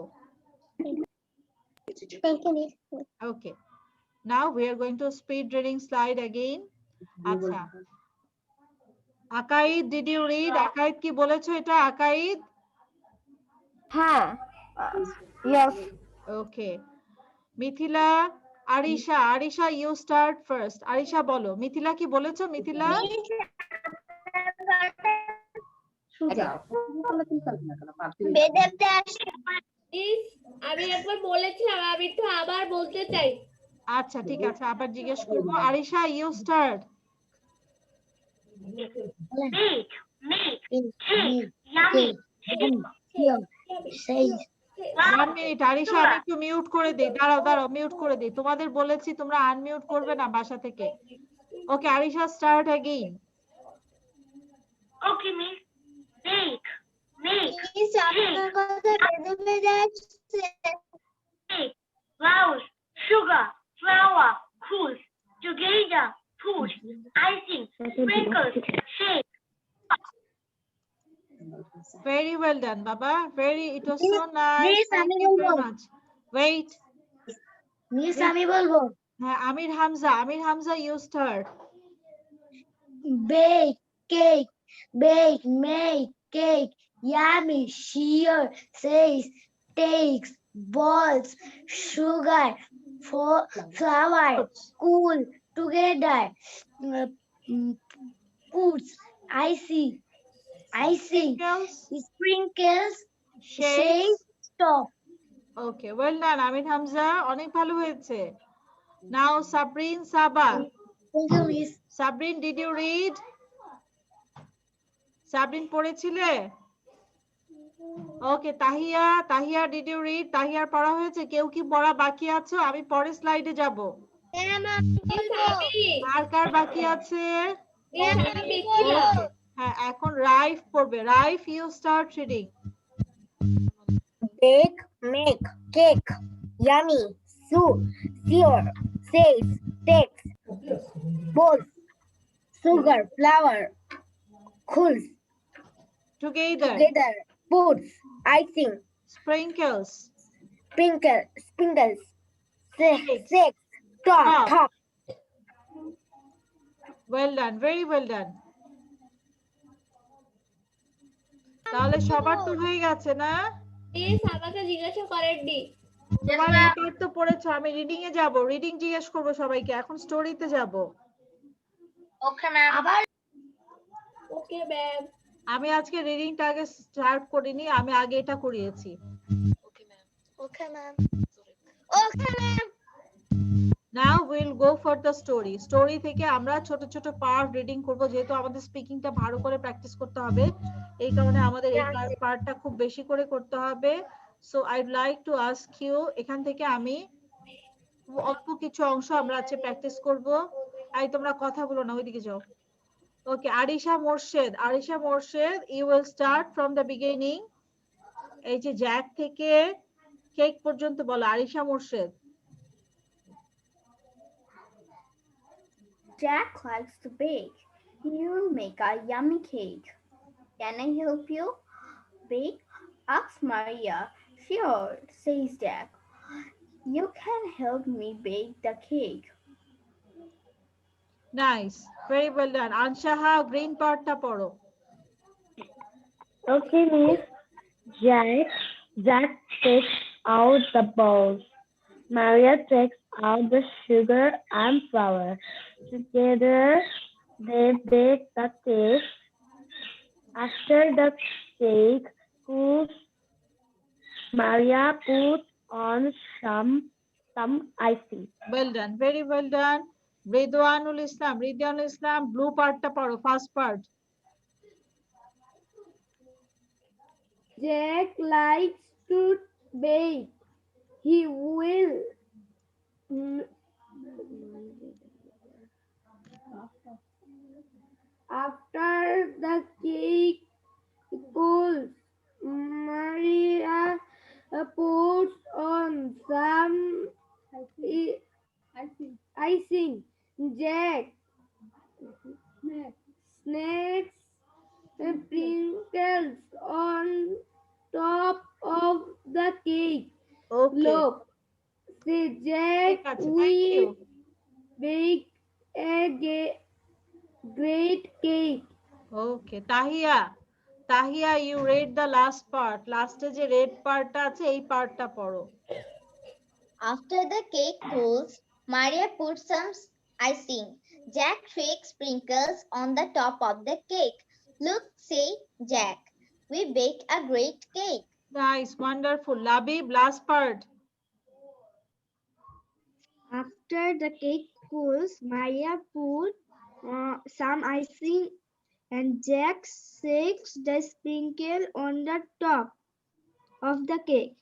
Thank you, miss. Okay. Now we are going to speed reading slide again. আচ্ছা। Akaid, did you read? Akaid কি বলেছো এটা? আকাইদ? হ্যাঁ, yes. Okay. Mithila, Arisha you start first. Arisha বলো, মিথিলা কি বলেছো? মিথিলা বেদান্তে আসছে। আমি একবার বলেছিলাম, আমি তো আবার বলতে চাই। আচ্ছা ঠিক আছে, আবার জিজ্ঞেস করবো। Arisha you start. One minute Arisha, আমি একটু মিউট করে দিই, দাঁড়াও মিউট করে দিই। তোমাদের বলেছি তোমরা আনমিউট করবে না বাসা থেকে। Okay Arisha start again. Okay, miss. Make, make, miss আপনার কথা বেদে আসছে। make, flowers, sugar, flour, cool, together, put, icing, sprinkles, shake. Very well done, Baba. It was so nice. Miss, Thank আমি you very বলবো। much. Wait. মিস আমি বলবো। হ্যাঁ, আমির Hamza you start. Bake cake, bake, make cake, yummy, shear, says, takes, balls, sugar, flour, cool, together, puts, icing, sprinkles, shake, stop. Okay, well done, আমির হামজা, অনেক ভালো হয়েছে। Now Sabba. Thank you, miss. Sabrin, did you read? Sabrin পড়েছিলে? Okay, Tahiya did you read? তাহিয়ার পড়া হয়েছে? কেউ কি পড়া বাকি আছে? আমি পরের স্লাইডে যাব। আর কার বাকি আছে? হ্যাঁ, এখন রাইফ পড়বে। রাইফ, you start reading. Bake, make, cake, yummy, sear, says, takes, balls, sugar, flour, cools, Together. puts, icing, Sprinkles. sprinkles, Shakes. shakes, top. Well done, very well done. তাহলে সবার তো হয়ে গেছে না? আমাকে জিজ্ঞাসা করেননি। তোমার এই পেজ তো পড়েছো, আমি রিডিং এ যাব। রিডিং জিজ্ঞেস করব সবাইকে, এখন স্টোরিতে যাব। Okay ma'am. Okay ma'am. আমি আজকে রিডিংটা আগে স্টার্ট করিনি, আমি আগে এটা করিয়েছি। Okay, ma'am. Okay, ma'am. Now we'll go for the story. Story থেকে আমরা ছোট ছোট পার্ট রিডিং করব, যেহেতু আমাদের স্পিকিংটা ভালো করে প্র্যাকটিস করতে হবে, এই কারণে আমাদের এই পার্টটা খুব বেশি করে করতে হবে। So I'd like to ask you, এখান থেকে আমি অল্প কিছু অংশ আমরা আজকে প্র্যাকটিস করব। আই তোমরা কথা বলো না, ওইদিকে যাও। Okay, Arisha Morshed, you will start from the beginning. এই যে জ্যাক থেকে কেক পর্যন্ত বলো, Arisha Morshed. Jack likes to bake. He'll make a yummy cake. Can I help you bake? Asks Maria. Sure, says Jack. You can help me bake the cake. Nice, very well done. Anshaha, green partটা পড়ো। Okay, miss. Jack takes out the bowls. Maria takes out the sugar and flour. Together, they bake the cake. After the cake cools, Maria puts on some icing. Well done, very well done. Ridwanul Islam, blue পার্টটা পড়ো, first part. Jack likes to bake. He will after the cake cools, Maria puts on some icing. Jack snacks sprinkles on top of the cake. Okay, Look, say Jack, ঠিক আছে, we thank you. bake a great cake. Okay, Tahiya, you read the last part. লাস্টে যে red পার্টটা আছে, এই পার্টটা পড়ো। After the cake cools, Maria puts some icing. Jack shakes sprinkles on the top of the cake. Look, say Jack, we baked a great cake. Nice, wonderful. Labib, last part. After the cake cools, Maria put some icing and Jack shakes the sprinkle on the top of the cake.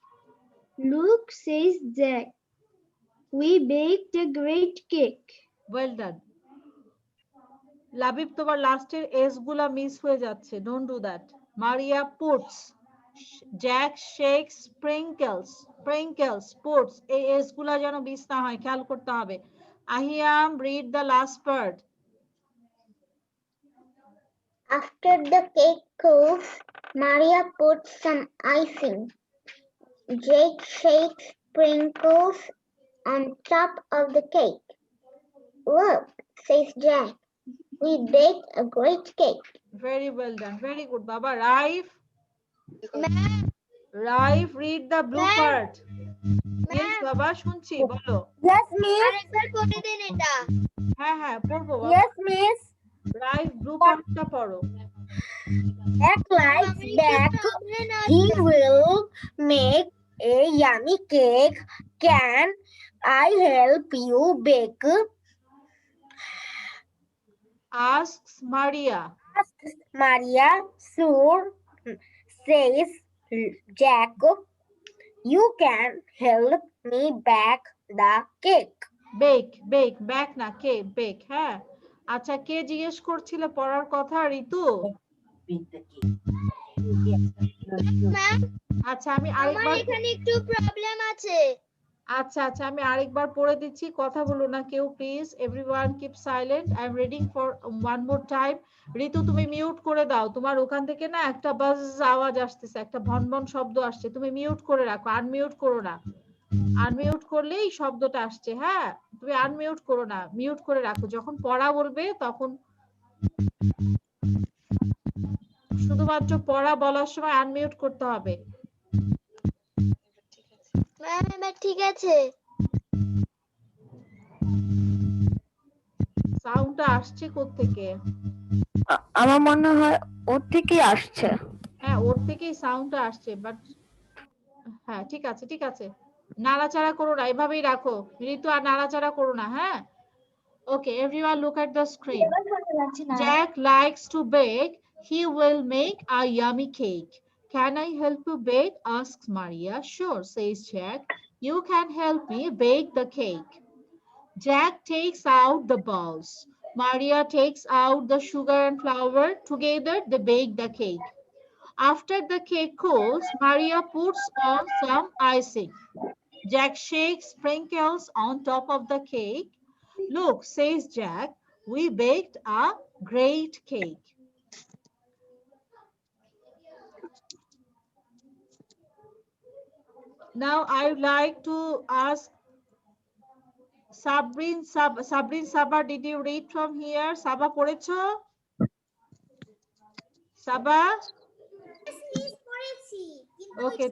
Look, says Jack, we baked a great cake. Well done. Labib তোমার লাস্টের S গুলা miss হয়ে যাচ্ছে, don't do that. Maria puts, Jack shakes, sprinkles, puts, এই S গুলা যেন miss না হয়, খেয়াল করতে হবে। Ahiyam, read the last part. After the cake cools, Maria puts some icing. Jake shakes sprinkles on top of the cake. Look, says Jack, we baked a great cake. Very well done, very good baba. Raif, read the blue part. Yes baba, শুনছি, বলো। Yes, miss. আরেকবার পড়ে দিন এটা। হ্যাঁ হ্যাঁ পড়বো বাবা। Yes, miss. রাইফ, ব্লু পার্টটা পড়ো। Jack likes Jack. He will make a yummy cake. Can I help you bake? Asks Maria. Maria, sure, says Jack. You can help me bake the cake. Bake না কে, bake, হ্যাঁ। আচ্ছা, কে জিজ্ঞেস করছিলে পড়ার কথা? ঋতু। আচ্ছা আমি আরেকবার, এখানে একটু প্রবলেম আছে। আচ্ছা আমি আরেকবার পড়ে দিচ্ছি, কথা বলো না কেউ please. Everyone keep silent, I am reading for one more time. Ritu তুমি মিউট করে দাও, তোমার ওখান থেকে না একটা বাজ আওয়াজ আসতেছে, একটা ভনভন শব্দ আসছে, তুমি মিউট করে রাখো, আনমিউট করো না। আনমিউট করলেই শব্দটা আসছে, হ্যাঁ তুমি আনমিউট করো না, মিউট করে রাখো। যখন পড়া বলবে তখন শুধুমাত্র পড়া বলার সময় আনমিউট করতে হবে। ম্যাম এবার ঠিক আছে। সাউন্ডটা আসছে কোত্থেকে? আমার মনে হয় ওর থেকেই আসছে। হ্যাঁ ওর থেকেই সাউন্ডটা আসছে, বাট হ্যাঁ ঠিক আছে, নাড়াচাড়া করো না, এভাবেই রাখো ঋতু, আর নাড়াচাড়া করো না, হ্যাঁ। Okay, everyone look at the screen. Jack likes to bake. He will make a yummy cake. Can I help you bake? Asks Maria. Sure, says Jack. You can help me bake the cake. Jack takes out the balls. Maria takes out the sugar and flour. Together, they bake the cake. After the cake cools, Maria puts on some icing. Jack shakes sprinkles on top of the cake. Look, says Jack, we baked a great cake. Now I would like to ask Sabrin Saba, did you read from here? Saba পড়েছো? Saba? Okay.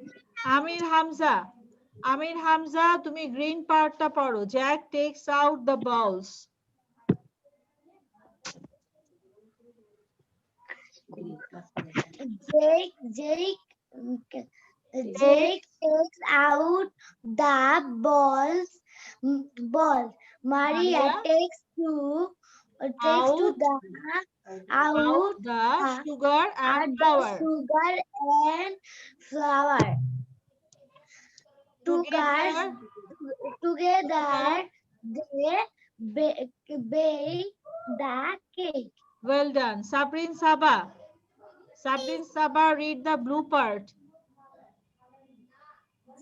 Amir Hamza, তুমি green partটা পড়ো। Jack takes out the balls. Jake takes out the balls. Maria takes to the out the sugar and flour. Together they bake the cake. Well done. Sabrin Saba, read the blue part.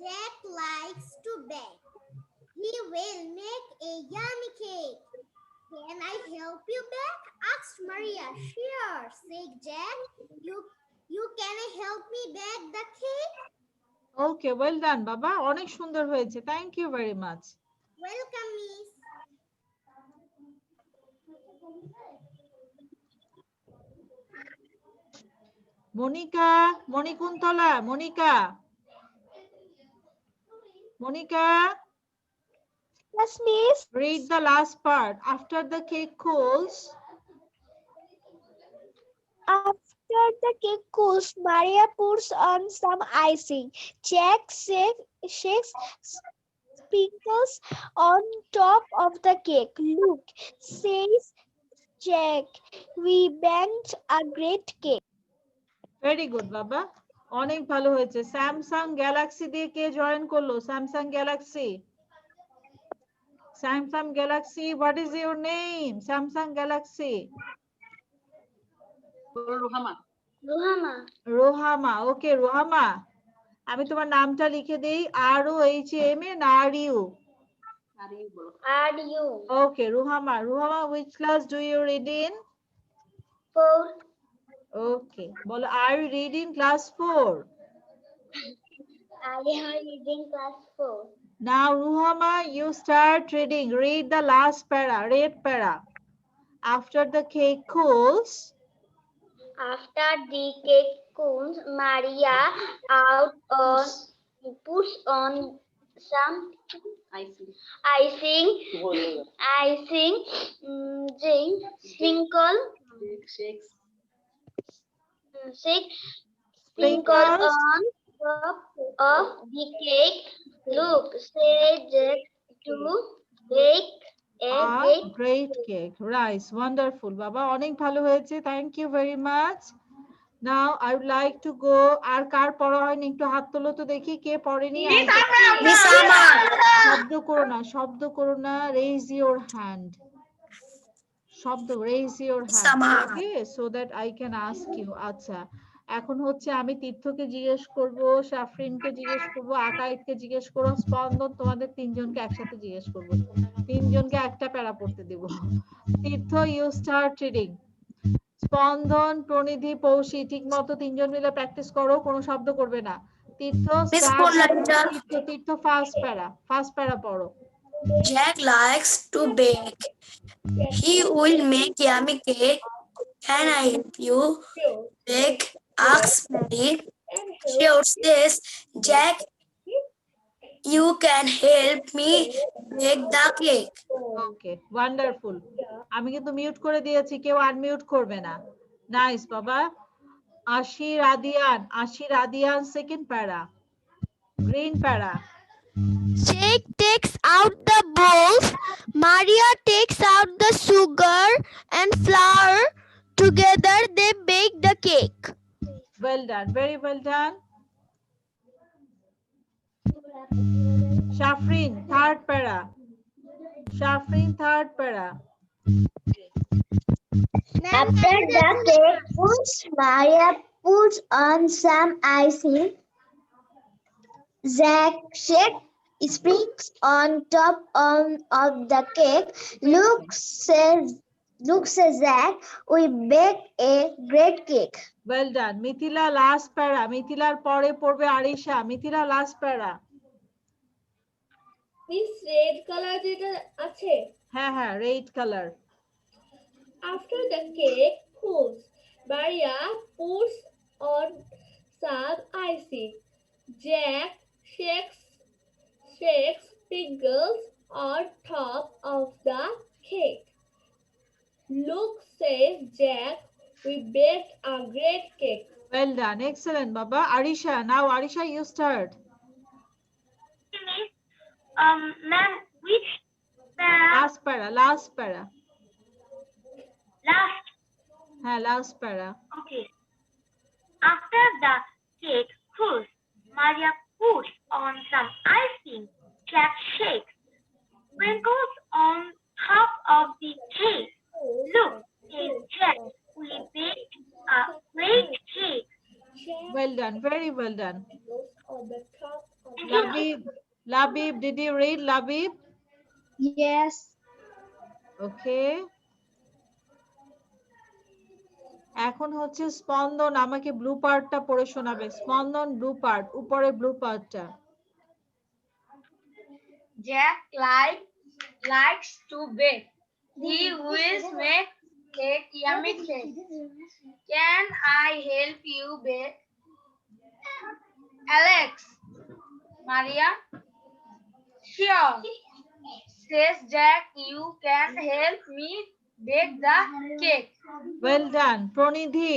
Jack likes to bake. He will make a yummy cake. Can I help you bake? Asked Maria. Sure, said Jack. You can help me bake the cake? Okay, well done, Baba. অনেক সুন্দর হয়েছে. Thank you very much. Welcome, Miss. Monica. Yes, miss. Read the last part. After the cake cools, After the cake cools, Maria puts on some icing. Jack shakes sprinkles on top of the cake. Look, says Jack, we baked a great cake. very good বাবা, অনেক ভালো হয়েছে। Samsung Galaxy দিয়ে কে join করলো? Samsung Galaxy, Samsung Galaxy, what is your name? Samsung Galaxy. Rohama, okay Rohama, আমি তোমার নামটা লিখে দেই, ROHAMA না RU? RU. Okay রোহামা, রোহামা which class do you read in? 4. ওকে বলো, are you reading class 4? I am reading class 4. Now Ruhama, you start reading. Read the last para, read para. After the cake cools, After the cake cools, Maria puts on some icing, sprinkle Sprinkles. on top of the cake. Look, say Jack to bake a a great great cake. Rice, wonderful. Baba, অনেক ভালো হয়েছে. Thank you very much. Now I would like to go. আর কার পড়া হয়নি একটু হাত তোলো তো দেখি, কে পড়েনি? Miss Amar. শব্দ করো না, শব্দ করো না, raise your hand. শব্দ, raise your hand. Sama. Okay, so that I can ask you. আচ্ছা, এখন হচ্ছে আমি তীর্থকে জিজ্ঞেস করব, শাফরিনকে জিজ্ঞেস করব, আকাইদকে জিজ্ঞেস করব, স্পন্দন, তোমাদের তিনজনকে একসাথে জিজ্ঞেস করব। তিনজনকে একটা প্যারা পড়তে দেব। তীর্থ, ইউ স্টার্ট রিডিং। স্পন্দন, প্রনিধি, পৌশী, ঠিক মতো তিনজন মিলে প্র্যাকটিস করো, কোনো শব্দ করবে না। তীর্থ Miss start. Purnalita. তীর্থ ফার্স্ট প্যারা পড়ো। Jack likes to bake. He will make yummy cake. Can I help you bake? Asks Mary. Sure, says Jack. You can help me bake the cake. Okay, wonderful. আমি কিন্তু mute করে দিয়েছি, কেউ unmute করবে না। Nice বাবা। আশি রাদিয়ান second প্যারা, গ্রিন প্যারা। Jake takes out the bowls. Maria takes out the sugar and flour. Together they bake the cake. Well done, very well done. Shafrin, third para. After the cake cools, Maria puts on some icing. Jack shakes sprinkles on top of the cake. Look, says Jack, we baked a great cake. Well done. Mithila, last para. Mithilar পরে পড়বে Arisha. Mithila, last প্যারা। Miss red colour যেটা আছে, হ্যাঁ, red colour. after the cake cools, Maria puts on some icing. Jack shakes sprinkles on top of the cake. Look, says Jack, we baked a great cake. Well done, excellent Baba. Arisha, now Arisha, you start. Ma'am, which Last para. last? Last para. Okay. After the cake cools, Maria puts on some icing. Jack shakes sprinkles on top of the cake. Look, says Jack, we baked a great cake. Well done, very well done. On the top of Labib, did you read Labib? Yes. Okay. এখন হচ্ছে স্পন্দন, আমাকে blue পার্টটা পড়ে শোনাবে। স্পন্দন, blue part, উপরে blue পার্টটা। Jack likes to bake. He will make cake, yummy cake. Can I help you bake? Alex, Maria, sure, says Jack, you can help me bake the cake. Well done. Pronidhi,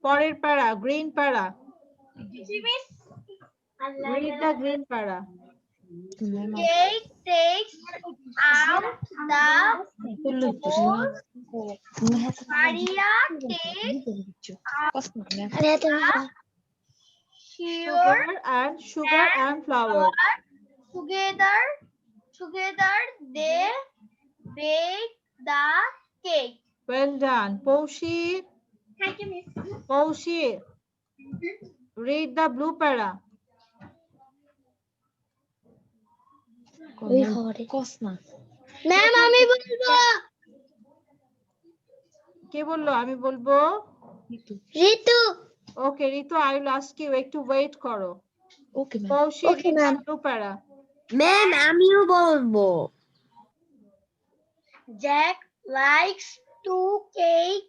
পরের প্যারা, green প্যারা. Read the green প্যারা. Jake takes out the bowl. Maria takes Sugar and flour. Together they bake the cake. Well done. Poushi, Thank you, Miss. Poushi, read the blue para. Ma'am, আমি বলবো। কে বললো? আমি বলবো। ঋতু। Okay, Ritu, I will ask you একটু wait করো। Okay, ma'am. Poushi, Okay, read the ma'am. blue para. Ma'am আমিও বলবো। Jack likes to bake.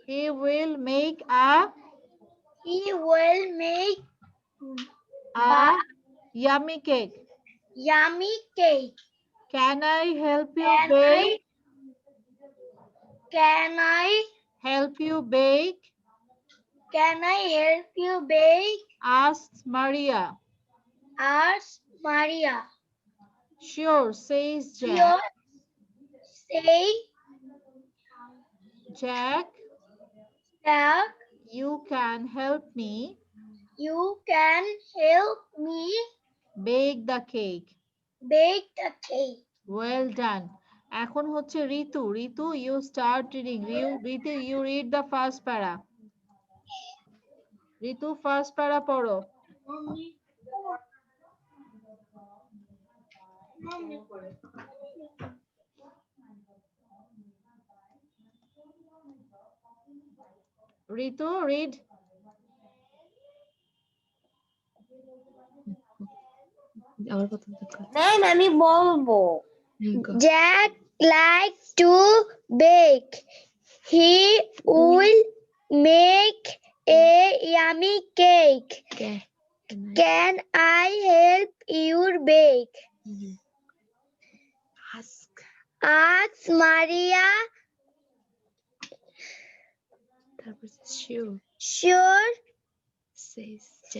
He will make a yummy cake. Yummy cake. Can I help you Can bake? Can I Help you bake? help you bake? Asked Maria. Asked Maria. Sure, says Jack. Sure, say Jack, Jack, you can help me you can help me bake the cake. bake the cake. Well done. এখন হচ্ছে ঋতু। ঋতু, you start reading. Ritu, you read the first para. Ritu, first para পড়ো। ঋতু, read. আমার কথা বলতে ma'am আমি বলবো। Jack likes to bake. He will make a yummy cake. Can I help you bake? Ask Maria. Sure,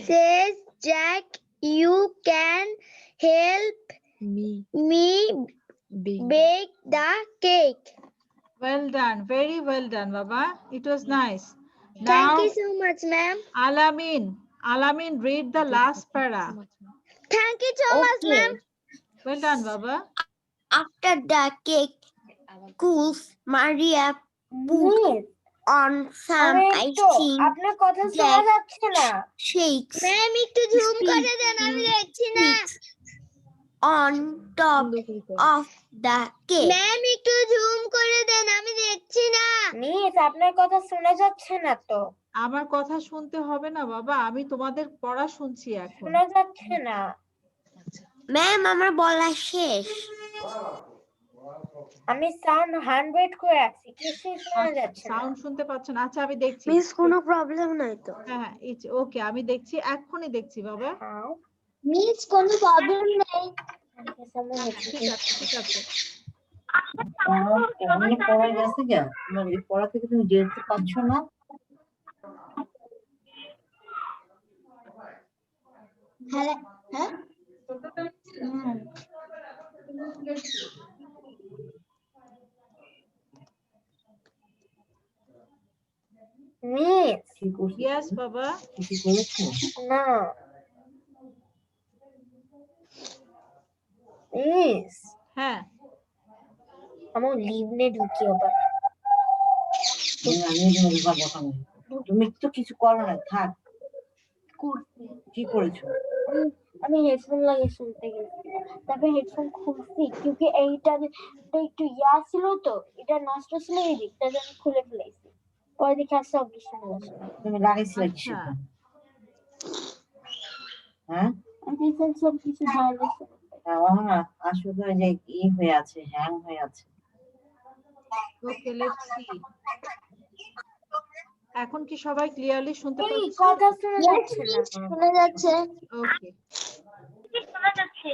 says Jack, you can help me bake the cake. Well done. Very well done, Baba. It was nice. Thank Now, you so much, ma'am. Alamin, read the last para. Thank you so much, Okay. ma'am. Well done, Baba. After the cake cools, Maria put on some icing. আপনার কথা শোনা Jack যাচ্ছে না। shakes ma'am একটু ঝুম করে দেন, আমি দেখছি না। on top of the cake. Ma'am একটু ঝুম করে দেন, আমি দেখছি না। মিস আপনার কথা শোনা যাচ্ছে না তো। আমার কথা শুনতে হবে না বাবা, আমি তোমাদের পড়া শুনছি এখন। শোনা যাচ্ছে না। ম্যাম আমার বলা শেষ। আমি সাউন্ড 100 করে রাখছি, কিছুই শোনা যাচ্ছে না। সাউন্ড শুনতে পাচ্ছ না? আচ্ছা, আমি দেখছি। মিস কোনো প্রবলেম নাই তো? হ্যাঁ, ওকে, আমি দেখছি, এক্ষুনি দেখছি বাবা। মিস কোনো প্রবলেম নেই। ঠিক আছে, ঠিক আছে। অনেক পড়া গেছে গা, তোমার এই পড়া থেকে তুমি যেতে পারছো না। হ্যাঁ, মিস কি করছো? ইয়েস বাবা। কিছু করেছো? না মিস, হ্যাঁ, আমার লিভ নে ঢুকি আবার। আমি তোমাকে কথা বলি, তুমি তো কিছু করো না, থাক। কি করেছো? আমি হেডফোন লাগিয়ে শুনতে গেছি, তারপরে হেডফোন খুলছি, কিন্তু এইটা একটু ইয়া ছিল তো, এটা নষ্ট ছিল, এই দিকটা আমি খুলে ফেলেছি। পরে দেখে আসছে সব কিছু তুমি লাগাইছিলে কিসের? হ্যাঁ, আমি সব কিছু ভালো। আসলে যে ই হয়ে আছে, হ্যাং হয়ে আছে। ওকে, লেটস সি। এখন কি সবাই ক্লিয়ারলি শুনতে এই পাচ্ছ? কথা শোনা যাচ্ছে না। শোনা যাচ্ছে। ওকে, কি শোনা যাচ্ছে?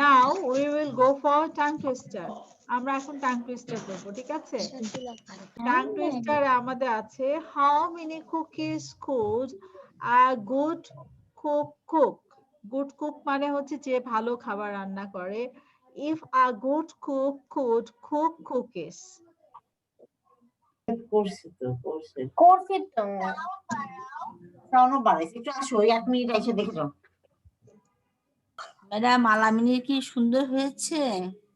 Now we will go for tongue twister. আমরা এখন টাং টুইস্টার করব, ঠিক আছে? টাং টুইস্টার আমাদের আছে how many cookies could a good cook cook. Good cook মানে হচ্ছে যে ভালো খাবার রান্না করে। If a good cook could cook cookies. করছি তো, করছি। করছি তো। সাউন্ড বাড়াইছি, একটু আসো, 1 মিনিট এসে দেখে যাও। ম্যাডাম, আলামিনের কি সুন্দর হয়েছে?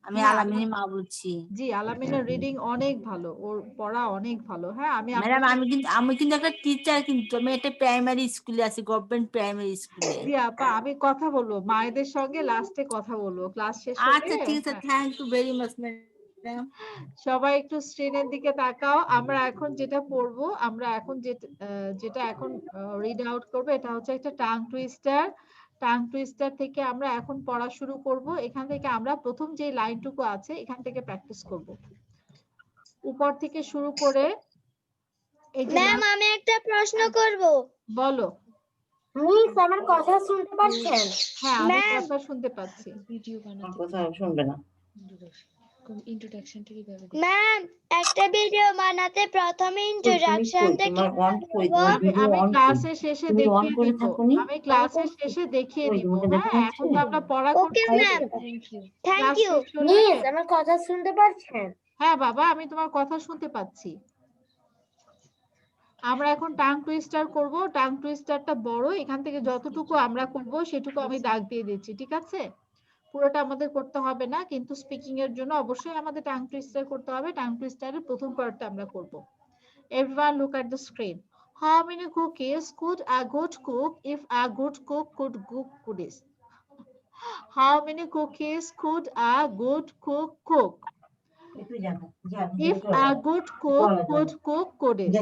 আমি হ্যাঁ, আলামিনের মা বলছি। জি, আলামিনের রিডিং অনেক ভালো, ওর পড়া অনেক ভালো। হ্যাঁ, আমি ম্যাডাম, আপনাকে আমি কিন্তু একটা টিচার, কিন্তু আমি একটা প্রাইমারি স্কুলে আছি, গভর্নমেন্ট প্রাইমারি স্কুলে। জি আপা, আমি কথা বলবো মায়েদের সঙ্গে, লাস্টে কথা বলবো ক্লাস শেষ হলে। আচ্ছা ঠিক আছে, হ্যাঁ, thank you very much madam. সবাই একটু স্ক্রিনের দিকে তাকাও। আমরা এখন যেটা পড়বো, আমরা এখন যেটা এখন রিড আউট করবো, এটা হচ্ছে একটা টাং টুইস্টার। টাং টুইস্টার থেকে আমরা এখন পড়া শুরু করব। এখান থেকে আমরা প্রথম যে লাইনটুকু আছে এখান থেকে প্র্যাকটিস করব, উপর থেকে শুরু করে এই যে ম্যাম, আমি একটা প্রশ্ন করব। বলো। মিস আমার কথা শুনতে পাচ্ছেন? হ্যাঁ, আমি ম্যাম। কথা শুনতে পাচ্ছি। ভিডিও বানাতে কথা শুনবে না। ইন্ট্রোডাকশনটা কিভাবে দিই? ম্যাম, একটা ভিডিও বানাতে প্রথমে ইন্ট্রোডাকশন থেকে তোমার অন কই, বলবো। তোমার আমি ভিডিও আমি অন কই? ক্লাসের শেষে তুমি অন দেখিয়ে করে দিব। থাকুনি? আমি ক্লাসের শেষে দেখিয়ে ওই দিব। তোমাকে দেখা হ্যাঁ, যাচ্ছে? এখন তো আমরা পড়া ওকে করছি। Ma'am, thank you. Thank class you. শেষ হলে মিস আমার কথা শুনতে পাচ্ছেন? হ্যাঁ বাবা, আমি তোমার কথা শুনতে পাচ্ছি। আমরা এখন টাং টুইস্টার করব। টাং টুইস্টারটা বড়, এখান থেকে যতটুকু আমরা করব সেটুকু আমি দাগ দিয়ে দিচ্ছি, ঠিক আছে? পুরোটা আমাদের করতে হবে না, কিন্তু স্পিকিং এর জন্য অবশ্যই আমাদের টাং টুইস্টার করতে হবে। টাং টুইস্টারের প্রথম পার্টটা আমরা করব। Everyone look at the screen. How many cookies could a good cook if a good cook could cook cookies? How many cookies could a good cook cook একটু যাবো, যা if a good cook could cook cookies?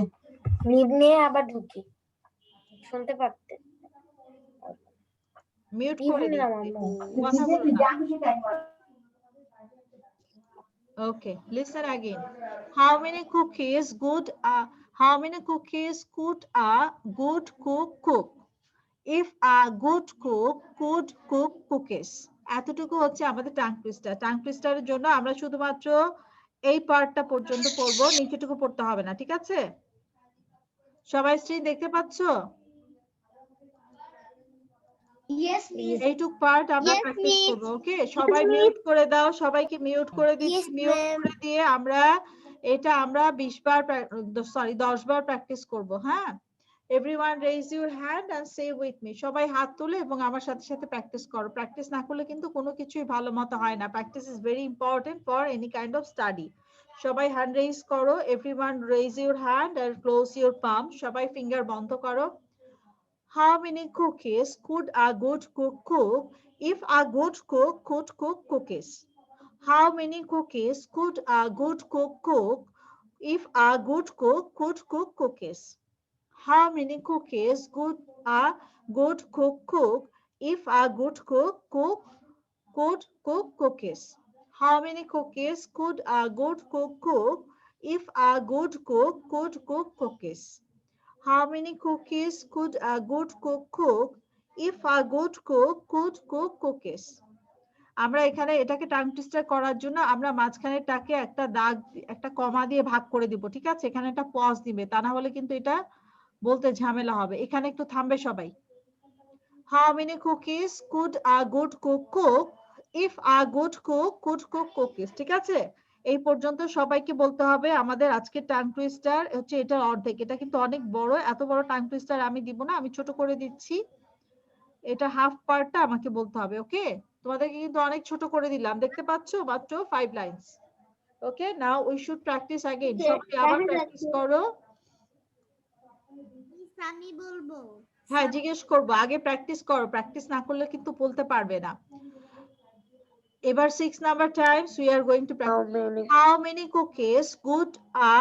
নিয়ে আবার ঢুকি শুনতে পারতে। Mute কি করে বললাম দিচ্ছি, আম্মু? কথা বলো না। Okay, listen again. How many cookies how many cookies could a good cook cook if a good cook could cook cookies? এতটুকু হচ্ছে আমাদের টাং টুইস্টার। টাং টুইস্টারের জন্য আমরা শুধুমাত্র এই পার্টটা পর্যন্ত পড়বো, নিচেটুকু পড়তে হবে না, ঠিক আছে? সবাই স্ক্রিন দেখতে পাচ্ছো? Yes miss. এইটুক পার্ট আমরা Yes, প্র্যাকটিস miss. করব। ওকে, সবাই মিউট করে দাও, সবাইকে মিউট করে দিচ্ছি। Yes, mute ma'am. করে দিয়ে আমরা 20 বার সরি 10 বার প্র্যাকটিস করব। হ্যাঁ, everyone raise your hand and say with me. সবাই হাত তুলে এবং আমার সাথে সাথে প্র্যাকটিস করো। প্র্যাকটিস না করলে কিন্তু কোনো কিছুই ভালো মতো হয় না। Practice is very important for any kind of study. সবাই হ্যান্ড রেজ করো। Everyone raise your hand and close your palm. সবাই ফিঙ্গার বন্ধ করো। How many cookies could a good cook cook if a good cook could cook cookies? How many cookies could a good cook cook if a good cook could cook cookies? How many cookies could a good cook cook if a good cook could cook cookies? How many cookies could a good cook cook if a good cook could cook cookies? How many cookies could a good cook cook if a good cook could cook cookies? আমরা এখানে এটাকে tongue twister করার জন্য আমরা মাঝখানেরটাকে একটা দাগ, একটা কমা দিয়ে ভাগ করে দিব, ঠিক আছে? এখানে একটা পজ দিবে, তা না হলে কিন্তু এটা বলতে ঝামেলা হবে। এখানে একটু থামবে সবাই। How many cookies could a good cook cook if a good cook could cook cookies? ঠিক আছে? এই পর্যন্ত সবাইকে বলতে হবে। আমাদের আজকে টাং টুইস্টার হচ্ছে এটার অর্ধেক। এটা কিন্তু অনেক বড়, এত বড় টাং টুইস্টার আমি দিব না, আমি ছোট করে দিচ্ছি। এটা হাফ পার্টটা আমাকে বলতে হবে। ওকে, তোমাদেরকে কিন্তু অনেক ছোট করে দিলাম, দেখতে পাচ্ছো? মাত্র 5 lines. Okay, now we should practice again. সবাই আবার প্র্যাকটিস করো। আমি বলবো। হ্যাঁ, জিজ্ঞেস করবো, আগে প্র্যাকটিস করো। প্র্যাকটিস না করলে কিন্তু বলতে পারবে না। এবার 6 number times we are going to practice. How many cookies could a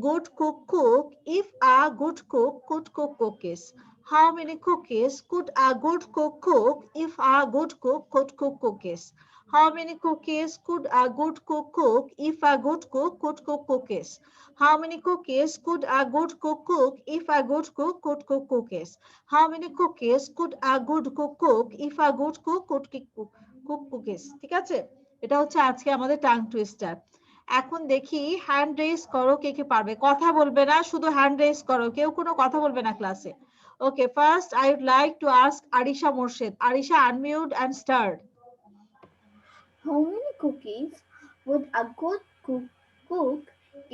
good cook cook if a good cook could cook cookies? How many cookies could a good cook cook if a good cook could cook cookies? How many cookies could a good cook cook if a good cook could cook cookies? How many cookies could a good cook cook if a good cook could cook cookies? How many cookies could a good cook cook if a good cook could cook cookies? ঠিক আছে, এটা হচ্ছে আজকে আমাদের tongue twister. এখন দেখি hand raise করো, কে কে পারবে। কথা বলবে না, শুধু হ্যান্ড রেজ করো, কেউ কোনো কথা বলবে না ক্লাসে। Okay, first I would like to ask Arisha Morshed. Arisha, unmute and start. How many cookies would a good cook cook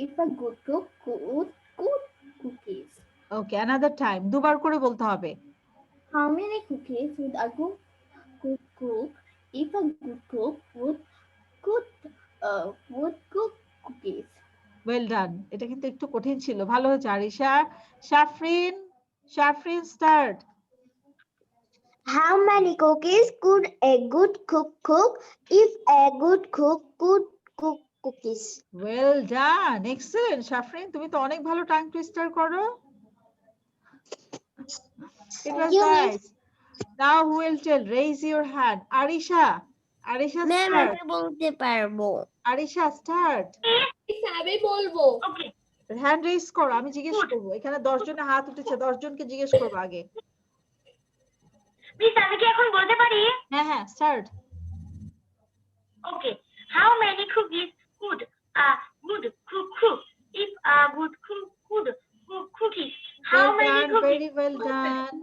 if a good cook could cook cookies? Okay, another time. দুবার করে বলতে হবে। How many cookies would a good cook cook if a good cook would cook cookies? Well done. এটা কিন্তু একটু কঠিন ছিল, ভালো হয়েছে Arisha. শাফরিন, শাফরিন start. How many cookies could a good cook cook if a good cook could cook cookies? Well done. Excellent. শাফরিন, তুমি তো অনেক ভালো টাং টুইস্টার করো। It was You miss. nice. Now who will tell? Raise your hand. Arisha. Arisha ma'am start. আমি বলতে পারবো। Arisha start. আমি বলবো। Okay. হ্যান্ড রেজ করো, আমি জিজ্ঞেস করবো। এখানে 10 জনের হাত উঠেছে, 10 জনকে জিজ্ঞেস করবো আগে। Miss, আমি কি এখন বলতে পারি? হ্যাঁ হ্যাঁ, start. Okay. How many cookies could a good cook cook if a good cook could cook cookies? How Well many done, cookies very well done.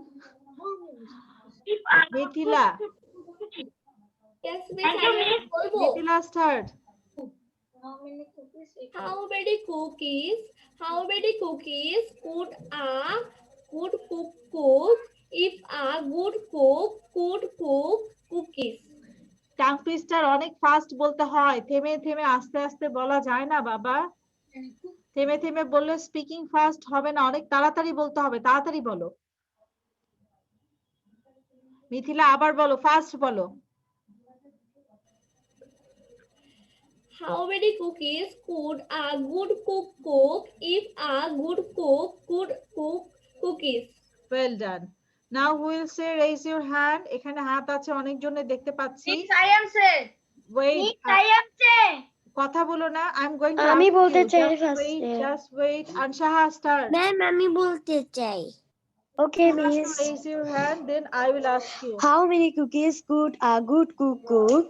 if a good Mithila. cook could cook cookies? Yes, Thank you, Miss. Mithila start. How many cookies could a good cook cook if a good cook could cook cookies? Tongue twister অনেক fast বলতে হয়, থেমে থেমে আস্তে আস্তে বলা যায় না বাবা। থেমে থেমে বললে স্পিকিং ফাস্ট হবে না, অনেক তাড়াতাড়ি বলতে হবে, তাড়াতাড়ি বলো। মিথিলা আবার বলো, ফাস্ট বলো। How many cookies could a good cook cook if a good cook could cook cookies? Well done. Now who will say raise your hand? এখানে হাত আছে অনেক জনের দেখতে পাচ্ছি। I am say. Wait, I am say. কথা বলো না, I'm going to আমি ask বলতে you. চাই Just first wait, এ। just wait. Anshaha start. Ma'am আমি বলতে চাই। Okay, You have to miss. raise your hand, then I will ask you. How many cookies could a good cook cook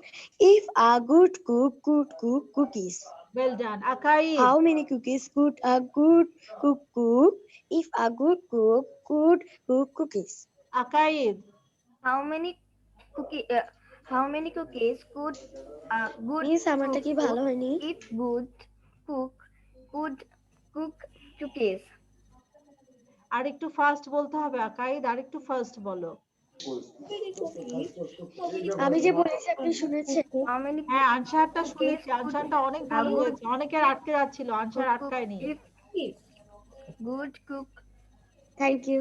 if a good cook could cook cookies? Well done. Akai. How many cookies could a good cook cook if a good cook could cook cookies? Akai. How many cookies could a good Miss আমারটা cook কি ভালো cook হয়নি? if good cook could cook cookies? আর একটু fast বলতে হবে আকাইদ, আর একটু fast বলো। আমি যে বলেছি আপনি শুনেছেন? How many হ্যাঁ, আনসারটা cookies শুনেছি, could আনসারটা অনেক ভালো হয়েছে, অনেকের আটকে যাচ্ছিল, আনসার cook আটকায়নি। if good cook Thank you.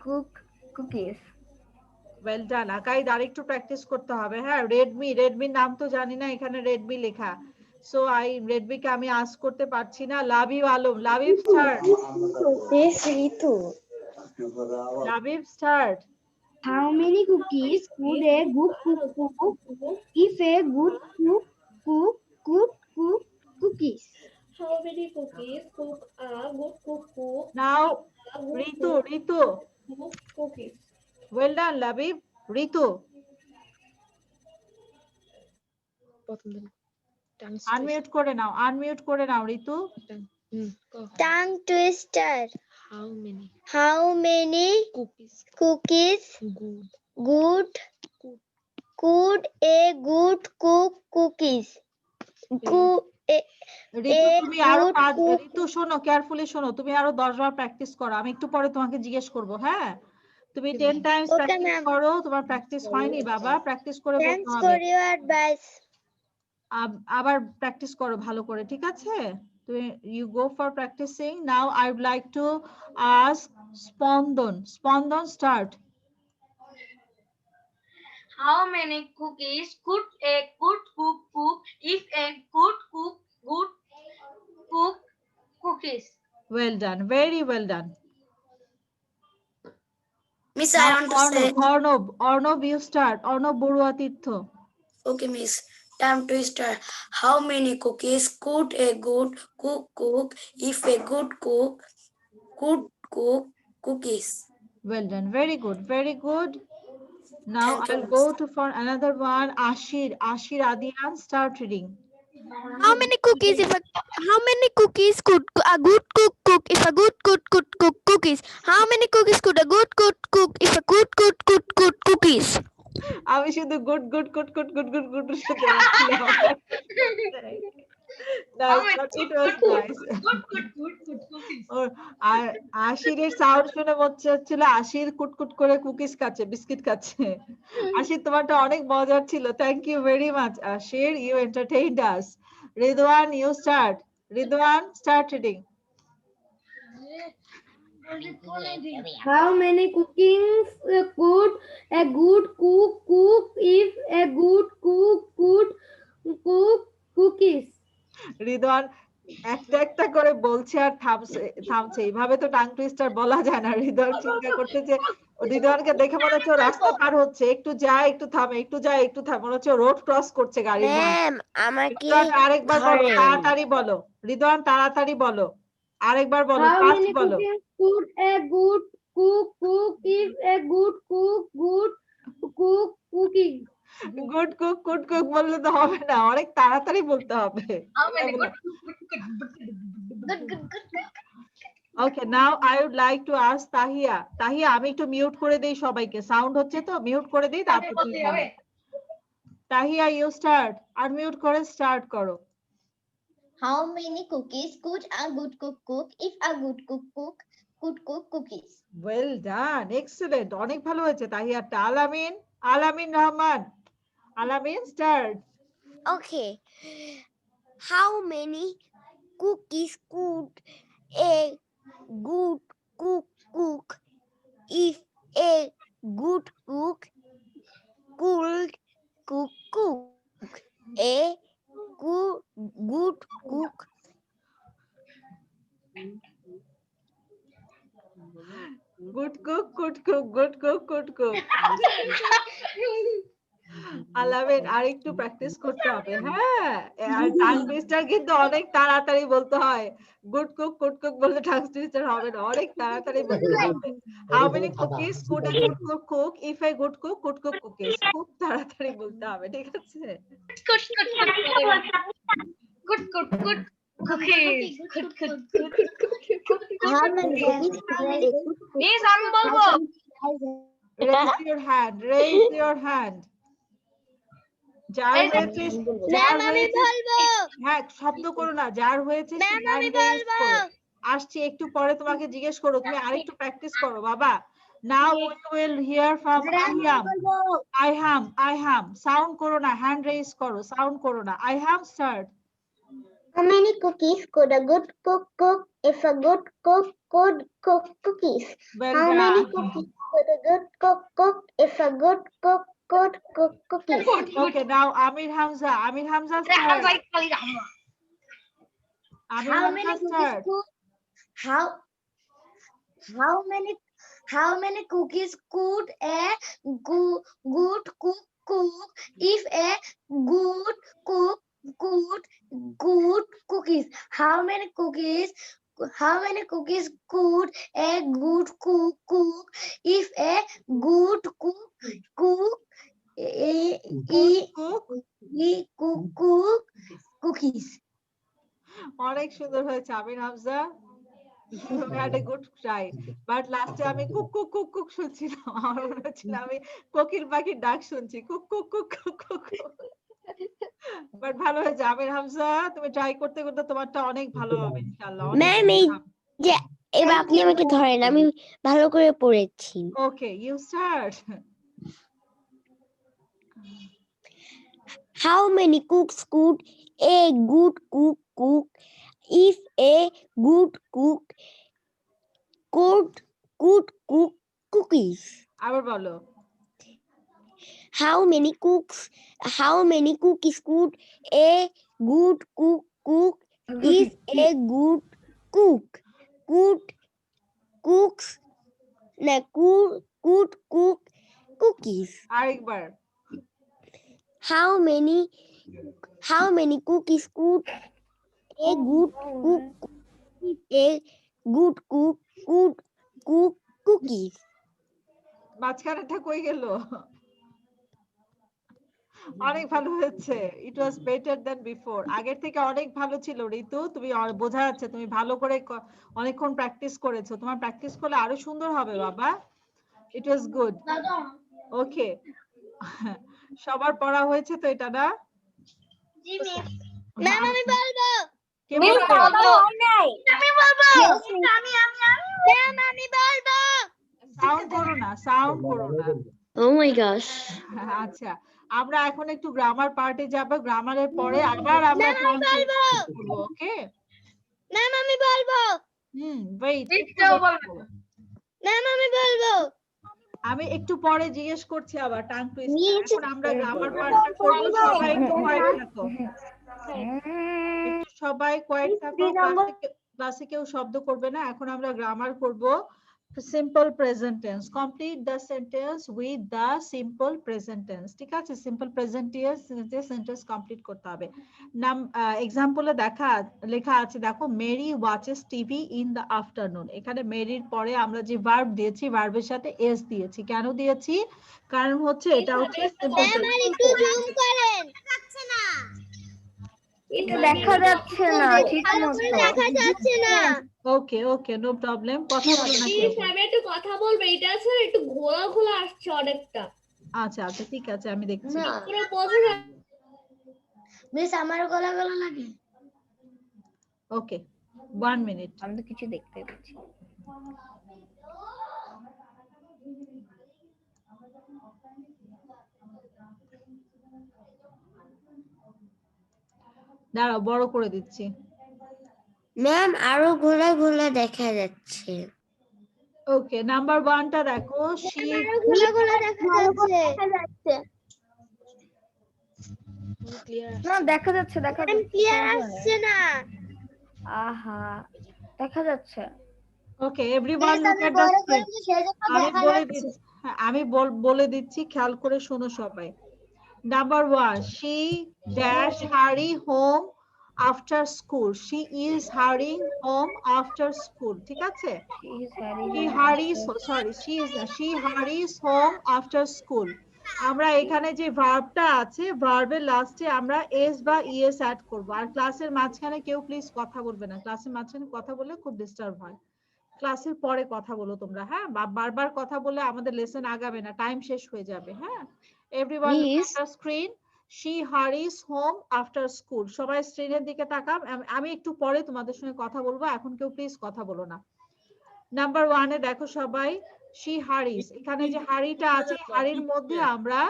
cook cookies? Well done Akaid, আর একটু প্র্যাকটিস করতে হবে। হ্যাঁ, রেডমির নাম তো জানি না, এখানে রেডমি লেখা, সো রেডমিকে আমি আস্ক করতে পারছি না। Labib Alam, Labib start. Yes, Ritu. Labib start. How many cookies could a good cook cook if a good cook could cook cookies? How many cookies cook a good cook now a good Ritu, cook cookies? Well done Labib. Ritu প্রথম দিন unmute করে নাও ঋতু। Tongue twister. How many How many cookies good could a good cook cookies? ঋতু তুমি আরো good ঋতু শোনো, carefully শোনো, তুমি আরো 10 বার practice করো, আমি একটু পরে তোমাকে জিজ্ঞেস করব। হ্যাঁ, তুমি 10 টাইমস Okay, প্র্যাকটিস ma'am. করো, তোমার প্র্যাকটিস হয়নি বাবা, প্র্যাকটিস করে বলতে Thanks হবে। for your advice. আবার প্র্যাকটিস করো ভালো করে, ঠিক আছে? তুমি you go for practicing. Now I would like to ask Spandan start. How many cookies could a good cook cook if a good cook could cook cookies? Well done, very well done. Miss, I want to say. Arnab, you start. Arnab Borua Tirtho. Okay, Miss. Time to start. How many cookies could a good cook cook if a good cook could cook cookies? Well done. Very good. Very good. Now Thank you, I'll Miss. go to for another one. Ashir Adian, start reading. How many cookies could a good cook if a good cook could cook cookies? How many cookies could a good cook if a good cook cookies? আমি শুধু good শুনতে পাচ্ছিলাম। Nice, but it was nice. আর আশিরের sound শুনে মনে হচ্ছিল আশির কুটকুট করে কুকিজ খাচ্ছে, বিস্কিট খাচ্ছে। আশির তোমারটা অনেক মজার ছিল। Thank you very much Ashir, you entertained us. Ridwan, you start. Ridwan, start reading. How many cookings could a good cook cook if a good cook could cook cookies? Ridwan একটা একটা করে বলছে আর থামছে। এইভাবে তো টাং টুইস্টার বলা যায় না। রিদওয়ান চিন্তা করছে যে রিদওয়ানকে দেখে মনে হচ্ছে রাস্তা পার হচ্ছে, একটু যায় একটু থামে, একটু যায় একটু থামে, মনে হচ্ছে রোড ক্রস করছে গাড়ির মধ্যে। ম্যাম আমাকে রিদওয়ান আরেকবার বলো, তাড়াতাড়ি বলো। রিদওয়ান তাড়াতাড়ি বলো, আরেকবার বলো, How ফাস্ট many বলো। cookings could a good cook cook if a good cook cook cooking? Good cook বললে তো হবে না, অনেক তাড়াতাড়ি বলতে হবে। Okay, now I would like to ask Tahiya. Tahiya, আমি একটু মিউট করে দেই সবাইকে, সাউন্ড হচ্ছে তো মিউট করে দেই, তারপর তুমি বলো। Tahiya, you start. আনমিউট করে স্টার্ট করো। How many cookies could a good cook cook if a good cook could cook cookies? Well done, excellent, অনেক ভালো হয়েছে তাহিয়াটা। আলামিন রহমান, আলামিন start. Okay. How many cookies could a good cook if a good cook could cook? A good cook. Good cook. আলামিন, আর একটু practice করতে হবে। হ্যাঁ, আর টাং টুইস্টার কিন্তু অনেক তাড়াতাড়ি বলতে হয়। গুড কুক বললে টাং টুইস্টার হবে না, অনেক তাড়াতাড়ি বলতে হবে। How many cookies could a good cook cook if a good cook could cook cookies? খুব তাড়াতাড়ি বলতে হবে, ঠিক আছে? Raise your hand. যার হয়েছে হ্যাঁ, শব্দ করো না, যার হয়েছে আসছি, একটু পরে তোমাকে জিজ্ঞেস করো, তুমি আরেকটু প্র্যাকটিস করো বাবা। Now we will hear from Iham. Sound করো না, হ্যান্ড রেজ করো, সাউন্ড করো না। Iham, start. How many cookies could a good cook cook if a good cook could cook cookies? Well How done. many cookies could a good cook cook if a good cook could cook cookies? Okay, now Amir Hamza, start. How many cookies could a good cook cook if a good cook could cookies? How many cookies could a good cook cook if a good cook cook cookies? অনেক সুন্দর হয়েছে আমির Hamza, you had a good try, but লাস্টে আমি cook শুনছিলাম, আমার মনে হচ্ছিল আমি কোকিল পাখির ডাক শুনছি, কুক। বাট ভালো হয়েছে আমির হামজা, তুমি ট্রাই করতে করতে তোমারটা অনেক ভালো হবে ইনশাআল্লাহ। ম্যাম এই যে এবার আপনি আমাকে ধরেন, আমি ভালো করে পড়েছি। Okay, you start. How many cooks could a good cook cook if a good cook could cook cookies? আবার বলো। How many cookies could a good cook if a good cook cooks could cook cookies? আরেকবার। How many cookies could a good cook a good cook could cook cookies? মাঝখানেটা কই গেল? অনেক ভালো হয়েছে। ইট was better than before. আগের থেকে অনেক ভালো ছিল ঋতু। তুমি বোঝা যাচ্ছে তুমি ভালো করে অনেকক্ষণ প্র্যাকটিস করেছো। তোমার প্র্যাকটিস করলে আরো সুন্দর হবে বাবা। ইট ওয়াজ গুড। ওকে। সবার পড়া হয়েছে তো এটা না? জি মিস। ম্যাম আমি বলবো। কে বলবে? আমি বলবো। আমি ম্যাম আমি বলবো। সাউন্ড করো না, সাউন্ড করো না। Oh my gosh. আচ্ছা, আমরা এখন একটু গ্রামার পার্টে যাব। গ্রামারের পরে আবার আমরা করব, ওকে? ম্যাম আমি বলবো। ওয়েট। ম্যাম আমি বলবো। আমি একটু পরে জিজ্ঞেস করছি আবার টাং টুইস্টার। এখন আমরা গ্রামার পার্টটা করব। সবাই একটু কোয়েট থাকো। একটু সবাই কোয়েট থাকো। ক্লাসে কেউ শব্দ করবে না। এখন আমরা গ্রামার করব। Simple present tense. Complete the sentence with the simple present tense. ঠিক আছে? Simple present tense যে sentence complete করতে হবে। এক্সাম্পলে লেখা আছে দেখো, Mary watches TV in the afternoon. এখানে মেরির পরে আমরা যে ভার্ব দিয়েছি, ভার্বের সাথে এস দিয়েছি। কেন দিয়েছি? কারণ হচ্ছে এটা হচ্ছে সিম্পল ম্যাম একটু জুম করেন। যাচ্ছে না। এটা দেখা যাচ্ছে না ঠিক ভালো করে দেখা যাচ্ছে না। ওকে ওকে, নো প্রবলেম। কথা বলো না কেউ। আমি একটু কথা বলবো, এটা আসলে একটু ঘোলা ঘোলা আসছে অনেকটা। আচ্ছা আচ্ছা, ঠিক আছে, আমি দেখছি। পুরো বোঝা যায়। মিস আমার গলা গলা লাগে। ওকে, 1 মিনিট। আমি তো কিছু দেখতে পাচ্ছি। দাঁড়াও, বড় করে দিচ্ছি। ম্যাম আরো ঘোলা ঘোলা দেখা যাচ্ছে। ওকে, নাম্বার 1 টা দেখো, শি গলা গলা দেখা যাচ্ছে। না দেখা যাচ্ছে ম্যাম ক্লিয়ার আসছে না। আহা দেখা যাচ্ছে। Okay, everyone look at the screen. আমি বলে দিচ্ছি, আমি বলে দিচ্ছি, খেয়াল করে শোনো সবাই। Number 1, she dash hurry home after school. She is hurrying home after school. ঠিক আছে? She hurries home after school. আমরা এখানে যে ভার্বটা আছে, ভার্বের লাস্টে আমরা এস বা ইএস অ্যাড করব। আর ক্লাসের মাঝখানে কেউ প্লিজ কথা বলবে না। ক্লাসের মাঝখানে কথা বললে খুব ডিস্টার্ব হয়। ক্লাসের পরে কথা বলো তোমরা, হ্যাঁ? বারবার কথা বললে আমাদের লেসন আগাবে না, টাইম শেষ হয়ে যাবে, হ্যাঁ? Everyone look at the screen. She hurries home after school. সবাই স্ক্রিনের দিকে তাকাও। আমি একটু পরে তোমাদের সঙ্গে কথা বলবো, এখন কেউ প্লিজ কথা বলো না। নাম্বার 1 এ দেখো সবাই, she hurries। এখানে যে হারিটা আছে, হারির মধ্যে আমরা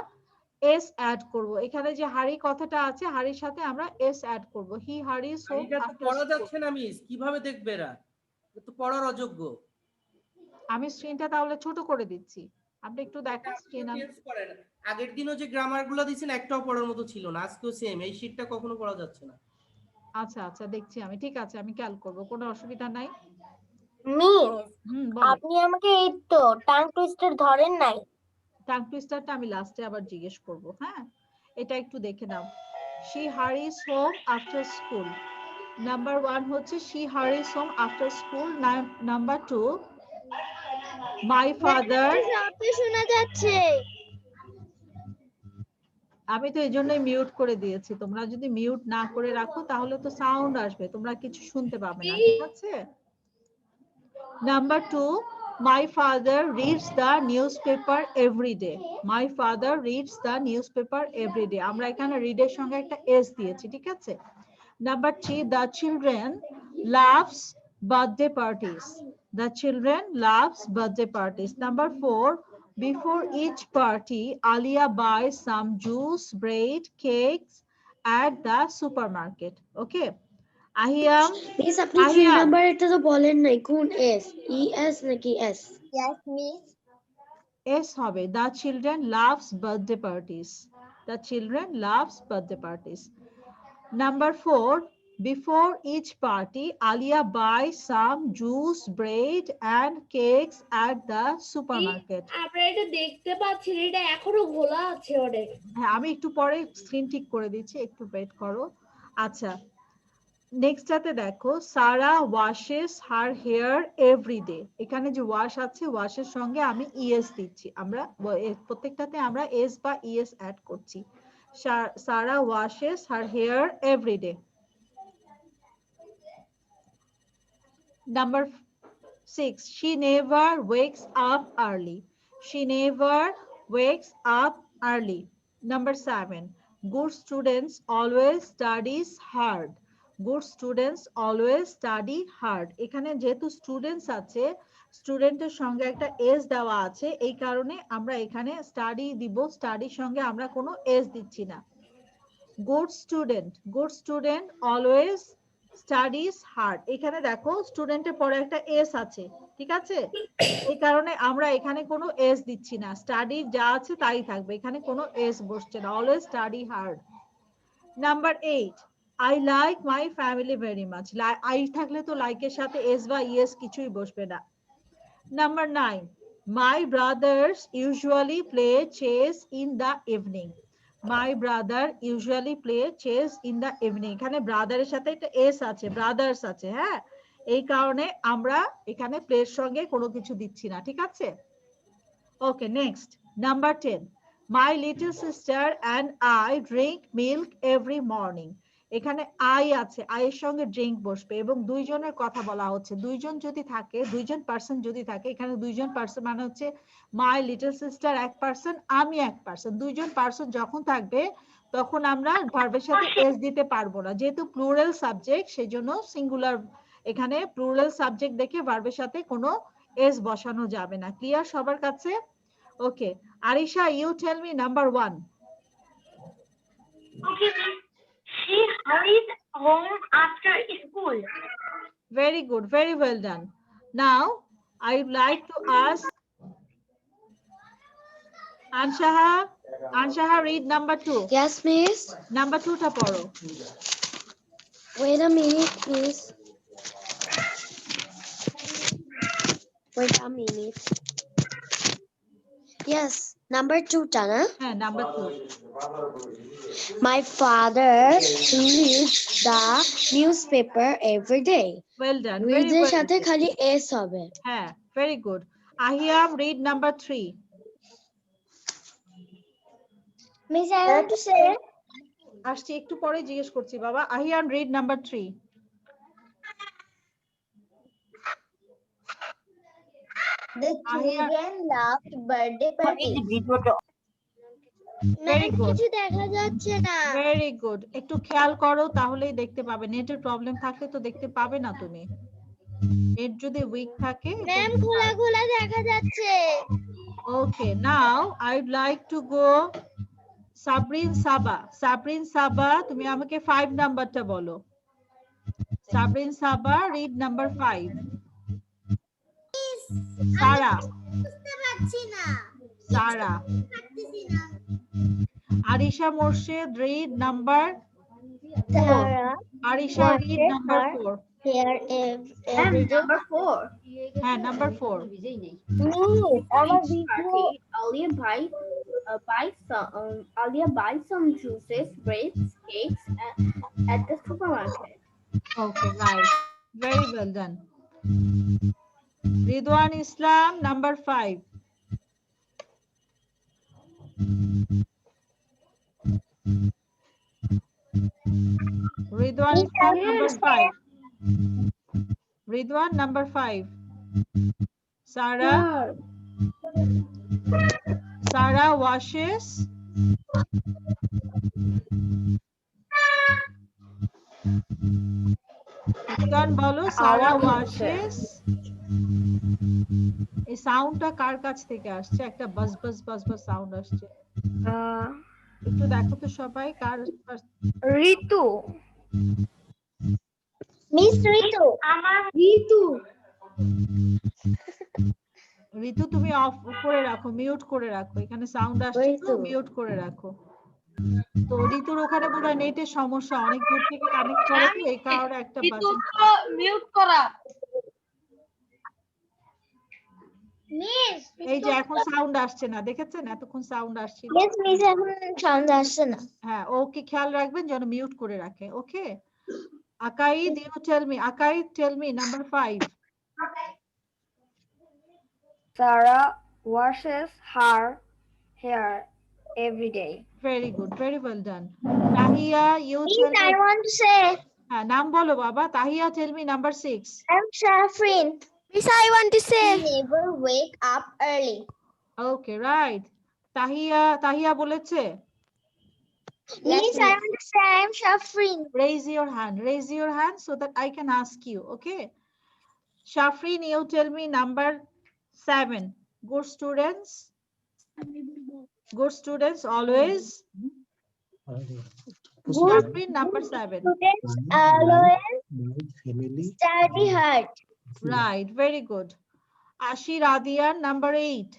এস অ্যাড করব। এখানে যে হারি কথাটা আছে, হারির সাথে আমরা এস অ্যাড করব। হি hurries home এটা তো after পড়া school. যাচ্ছে না মিস, কিভাবে দেখবে এরা? এটা তো পড়ার অযোগ্য। আমি স্ক্রিনটা তাহলে ছোট করে দিচ্ছি, আপনি একটু দেখেন স্ক্রিন। আগের দিনও যে গ্রামার গুলো দিয়েছেন একটাও পড়ার মতো ছিল না, আজকেও সেম। এই শীটটা কখনো পড়া যাচ্ছে না। আচ্ছা আচ্ছা, দেখছি আমি। ঠিক আছে, আমি খেয়াল করব, কোনো অসুবিধা নাই। মিস বলো। আপনি আমাকে এই তো টাং টুইস্টার ধরেন নাই। টাং টুইস্টারটা আমি লাস্টে আবার জিজ্ঞেস করব, হ্যাঁ? এটা একটু দেখে নাও। she hurries home after school. Number 1 হচ্ছে she hurries home after school. Number 2, my father। আপনি শোনা যাচ্ছে। আমি তো এইজন্যই মিউট করে দিয়েছি। তোমরা যদি মিউট না করে রাখো তাহলে তো সাউন্ড আসবে, তোমরা কিছু শুনতে পাবে না, ঠিক আছে? Number 2, my father reads the newspaper every day. My father reads the newspaper every day. আমরা এখানে read এর সঙ্গে একটা s দিয়েছি, ঠিক আছে? Number 3, the children loves birthday parties. The children loves birthday parties. Number 4, before each party, Alia buys some juice, bread, cakes at the supermarket. Okay. Ahiyam, miss আপনি 3 number এটা তো বলেন নাই, কোন এস? ই এস নাকি এস? Yes, miss. S হবে। The children loves birthday parties. The children loves birthday parties. Number 4, Before each party, Alia buys some juice, bread, and cakes at the supermarket. আমরা এটা দেখতে পাচ্ছি না, এটা এখনো খোলা আছে অনেক। হ্যাঁ, আমি একটু পরে স্ক্রিন ঠিক করে দিচ্ছি, একটু ওয়েট করো। আচ্ছা, নেক্সটটাতে দেখো, Sarah washes her hair every day. এখানে যে ওয়াশ আছে, ওয়াশের সঙ্গে আমি ইএস দিচ্ছি। আমরা প্রত্যেকটাতে আমরা এস বা ইএস অ্যাড করছি। Sarah washes her hair every day. Number 6, she never wakes up early. She never wakes up early. Number 7, good students always studies hard. Good students always study hard. এখানে যেহেতু students আছে, স্টুডেন্টের সঙ্গে একটা S দেওয়া আছে, এই কারণে আমরা এখানে স্টাডি দিব, স্টাডির সঙ্গে আমরা কোনো এস দিচ্ছি না। Good student always studies hard. এখানে দেখো স্টুডেন্টের পরে একটা এস আছে, ঠিক আছে? এই কারণে আমরা এখানে কোনো এস দিচ্ছি না, স্টাডি যা আছে তাই থাকবে, এখানে কোনো এস বসছে না। Always study hard. Number 8, I like my family very much. I থাকলে তো লাইকের সাথে এস বা ইএস কিছুই বসবে না। Number 9, my brothers usually play chess in the evening. My brother usually play chess in the evening. এখানে ব্রাদারের সাথে একটা এস আছে, ব্রাদার্স আছে, হ্যাঁ, এই কারণে আমরা এখানে প্লের সঙ্গে কোনো কিছু দিচ্ছি না, ঠিক আছে? ওকে, next number 10, my little sister and I drink milk every morning. এখানে আই আছে, আয়ের সঙ্গে ড্রিঙ্ক বসবে এবং দুইজনের কথা বলা হচ্ছে। দুইজন যদি থাকে, দুইজন পার্সন যদি থাকে, এখানে দুইজন পার্সন মানে হচ্ছে মাই লিটল সিস্টার এক পার্সন, আমি এক পার্সন। দুইজন পার্সন যখন থাকবে তখন আমরা ভার্বের সাথে এস দিতে পারবো না, যেহেতু প্লুরাল সাবজেক্ট, সেজন্য সিঙ্গুলার, এখানে প্লুরাল সাবজেক্ট দেখে ভার্বের সাথে কোনো এস বসানো যাবে না। ক্লিয়ার সবার কাছে? Okay, Arisha, you tell me number 1. Okay, miss. She hurries home after school. Very good, very well done. Now I would like to ask Anshaha, read number 2. Yes, miss. Number 2 ta poro. Wait a minute, miss. Wait a minute. Yes, number 2, Tana. Yeah, number 2. My father reads the newspaper every day. Well done. Reads Very এর well. সাথে খালি S হবে। Yeah, very good. Ahiam, read number 3. Miss, I want to say, আসছি, একটু পরে জিজ্ঞেস করছি বাবা। Ahiyan, read number 3. The children loved birthday party. Very good. কিছু দেখা যাচ্ছে না। Very good. একটু খেয়াল করো, তাহলেই দেখতে পাবে। নেটের প্রবলেম থাকলে তো দেখতে পাবে না তুমি। নেট যদি উইক থাকে। ম্যাম, খোলা খোলা দেখা যাচ্ছে। Okay, now I would like to go Sabrin Saba. Sabrin Saba, তুমি আমাকে 5 নাম্বারটা বলো। Sabrin Saba, read number 5. সারা, বুঝতে পারছি না। সারা। পারতেছি না। Arisha Morshed, read number 4. Arisha, read number 4. Here And number 4. হ্যাঁ, number 4. Alia buys some juices, breads, cakes at the supermarket. Okay, right. Very well done. Ridwan Islam, number 5. Ridwan Islam, number 5. Ridwan, number 5. Sarah. Sarah washes. Ridwan bolo, Sarah washes. এই সাউন্ডটা কার কাছ থেকে আসছে? একটা বাস বাস বাস বাস sound আসছে। একটু দেখো তো সবাই, কার? ঋতু। মিস ঋতু। আমার ঋতু। ঋতু, তুমি অফ করে রাখো, মিউট করে রাখো, এখানে সাউন্ড আসছে তো, মিউট করে রাখো। তো ঋতুর ওখানে বোধ হয় নেটের সমস্যা, অনেক দূর থেকে কানেক্ট করে তো এই কারণে একটা বাজে। মিউট করা। মিস এই যে এখন সাউন্ড আসছে না, দেখেছেন এতক্ষণ সাউন্ড আসছিল। মিস এখন সাউন্ড আসছে না। হ্যাঁ, ওকে খেয়াল রাখবেন যেন মিউট করে রাখে। Okay Akaid, you tell me, Akaid tell me number 5. Sarah washes her hair every day. Very good, very well done. Tahiya, you Miss, tell I me. want to say হ্যাঁ, নাম বলো বাবা। Tahiya tell me number 6. I'm Shafrin. Miss, I want to say. Never wake up early. Okay right. Tahiya বলেছে। Miss, I want to say I'm Shafrin. Raise your hand so that I can ask you. Okay, Shafrin, you tell me number 7. Good students always. Shafrin, number 7. Students always study hard. Right, very good. Ashir Adian, number 8.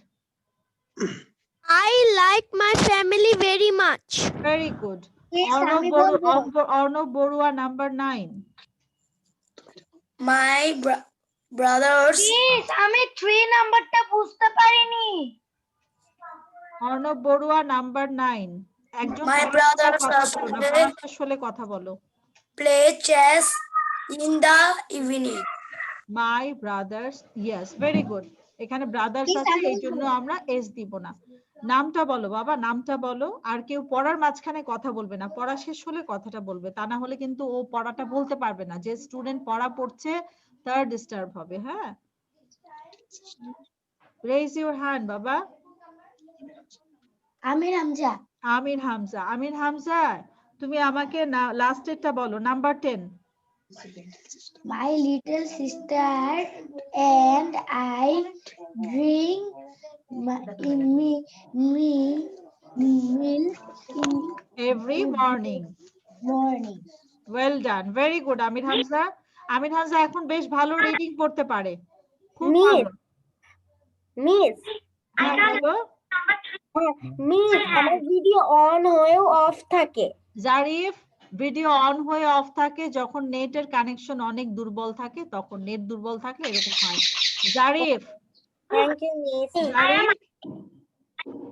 I like my family very much. Very good. Yes, Arnav Borua, number 9. My brothers Miss, আমি 3 নাম্বারটা বুঝতে পারিনি। Arnav Borua, number 9. একজন My পড়ার brothers কথা are বলো না, today- পড়া শেষ হলে কথা বলো। play chess in the evening. My brothers, yes, very good. এখানে ব্রাদার্স Miss, আছে, আমি এই জন্য আমরা এস দিব না। নামটা বলো বাবা, নামটা বলো। আর কেউ পড়ার মাঝখানে কথা বলবে না, পড়া শেষ হলে কথাটা বলবে, তা না হলে কিন্তু ও পড়াটা বলতে পারবে না। যে স্টুডেন্ট পড়া পড়ছে তার ডিস্টার্ব হবে। হ্যাঁ, রেজ ইউর হ্যান্ড বাবা। আমির হামজা। আমির হামজা, তুমি আমাকে লাস্টেরটা বলো, number 10. My little sister and I drink milk in Every morning. morning. Well done, very good. আমির হামজা এখন বেশ ভালো রিডিং পড়তে পারে, খুব Miss, ভালো। মিস হ্যাঁ বলো। মিস আমার ভিডিও অন হয়েও অফ থাকে। জারিফ, ভিডিও অন হয়ে অফ থাকে যখন নেটের কানেকশন অনেক দুর্বল থাকে, তখন নেট দুর্বল থাকলে এরকম হয়। Zarif, thank you miss. Zarif,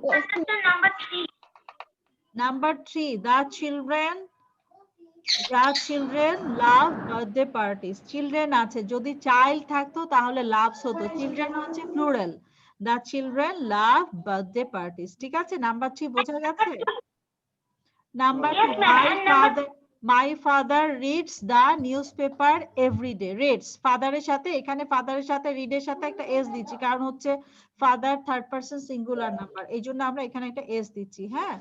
Question number 3. Number 3. The children love birthday parties. Children আছে, যদি চাইল্ড থাকতো তাহলে লাভস হতো, চিলড্রেন হচ্ছে plural. The children love birthday parties. ঠিক আছে, নাম্বার 3 বোঝা গেছে? Number 2, my father reads the newspaper every day. reads, ফাদারের সাথে, এখানে ফাদারের সাথে রিডের সাথে একটা এস দিচ্ছি, কারণ হচ্ছে father third person singular number, এই জন্য আমরা এখানে একটা এস দিচ্ছি। হ্যাঁ,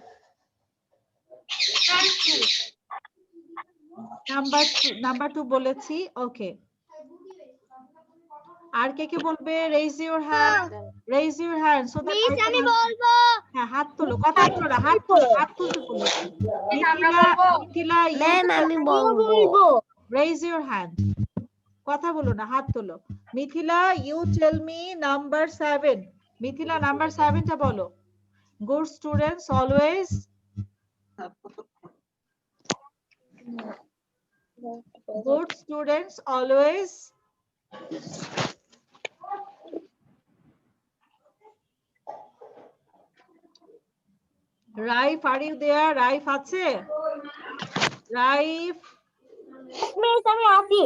নাম্বার 2 বলেছি। ওকে, আর কে বলবে? Raise your hand so that miss, আমি বলবো। হ্যাঁ, হাত তোলো, কথা বলো না, হাত তুলতে বলেছি। মিথিলা, Ma'am, আমি বলবো। রেজ ইউর হ্যান্ড, কথা বলো না, হাত তোলো। Mithila, you tell me number 7. Mithila, number 7টা বলো। Good students always Raif, are you there? Raif আছে? রাইফ, মিস আমি আছি।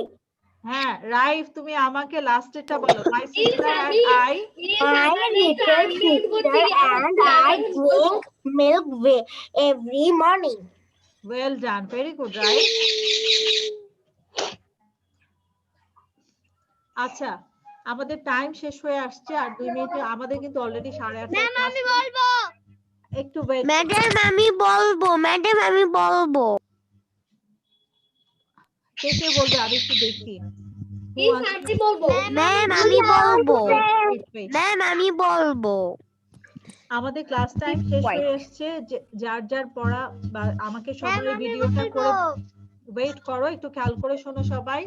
হ্যাঁ রাইফ, তুমি আমাকে লাস্টেরটা বলো। My sister and I, My little sister and I drink milk every morning. Well done, very good Raif. আচ্ছা, আমাদের টাইম শেষ হয়ে আসছে, আর 2 মিনিটে আমাদের কিন্তু অলরেডি 8:30। ম্যাম, আমি বলবো। একটু ওয়েট। ম্যাডাম আমি বলবো। কে বলবে আমি একটু দেখি। আমি বলবো। ম্যাম আমি বলবো। Wait, wait. ম্যাম আমি বলবো। আমাদের ক্লাস টাইম শেষ হয়ে এসেছে, যার পড়া বা আমাকে সবাই ভিডিওটা করে ওয়েট করো, একটু খেয়াল করে শোনো সবাই।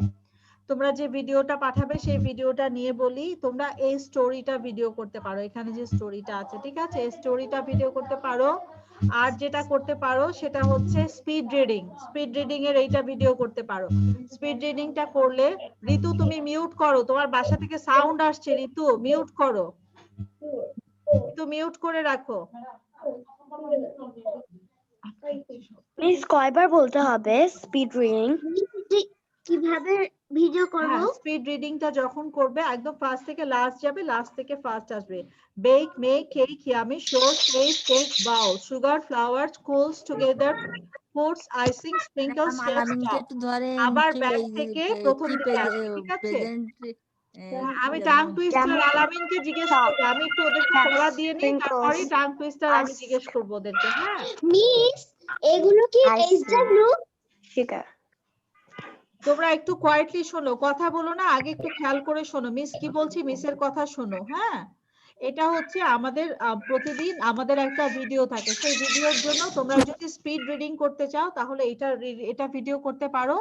তোমরা যে ভিডিওটা পাঠাবে সেই ভিডিওটা নিয়ে বলি, তোমরা এই স্টোরিটা ভিডিও করতে পারো, এখানে যে স্টোরিটা আছে, ঠিক আছে, এই স্টোরিটা ভিডিও করতে পারো। আর যেটা করতে পারো সেটা হচ্ছে স্পিড রিডিং। স্পিড রিডিং এর এইটা ভিডিও করতে পারো। স্পিড রিডিংটা করলে, ঋতু তুমি মিউট করো, তোমার বাসা থেকে সাউন্ড আসছে, ঋতু মিউট করো, ঋতু মিউট করে রাখো। মিস কয়বার বলতে হবে স্পিড রিডিং? কিভাবে ভিডিও করব? স্পিড রিডিংটা যখন করবে একদম ফার্স্ট থেকে লাস্ট যাবে, লাস্ট থেকে ফার্স্ট আসবে। Bake, make, cake, yummy, sure, taste, cake, bowl, sugar, flours, cools together, foods, icing, sprinkles, shake, stop. আবার ব্যাক থেকে প্রথম দিকে আসবে, ঠিক আছে? আমি টাং টুইস্টার আলামিনকে জিজ্ঞেস করব, আমি একটু ওদেরকে পড়া দিয়ে নিই, তারপরে টাং টুইস্টার আমি জিজ্ঞেস করব ওদেরকে। হ্যাঁ মিস, এগুলো কি এইচডব্লিউ? তোমরা একটু কোয়াইটলি শোনো, কথা বলো না, আগে একটু খেয়াল করে শোনো মিস কি বলছি, মিসের কথা শোনো। হ্যাঁ, এটা হচ্ছে আমাদের প্রতিদিন আমাদের একটা ভিডিও থাকে, সেই ভিডিওর জন্য তোমরা যদি স্পিড রিডিং করতে চাও তাহলে এটা ভিডিও করতে পারো।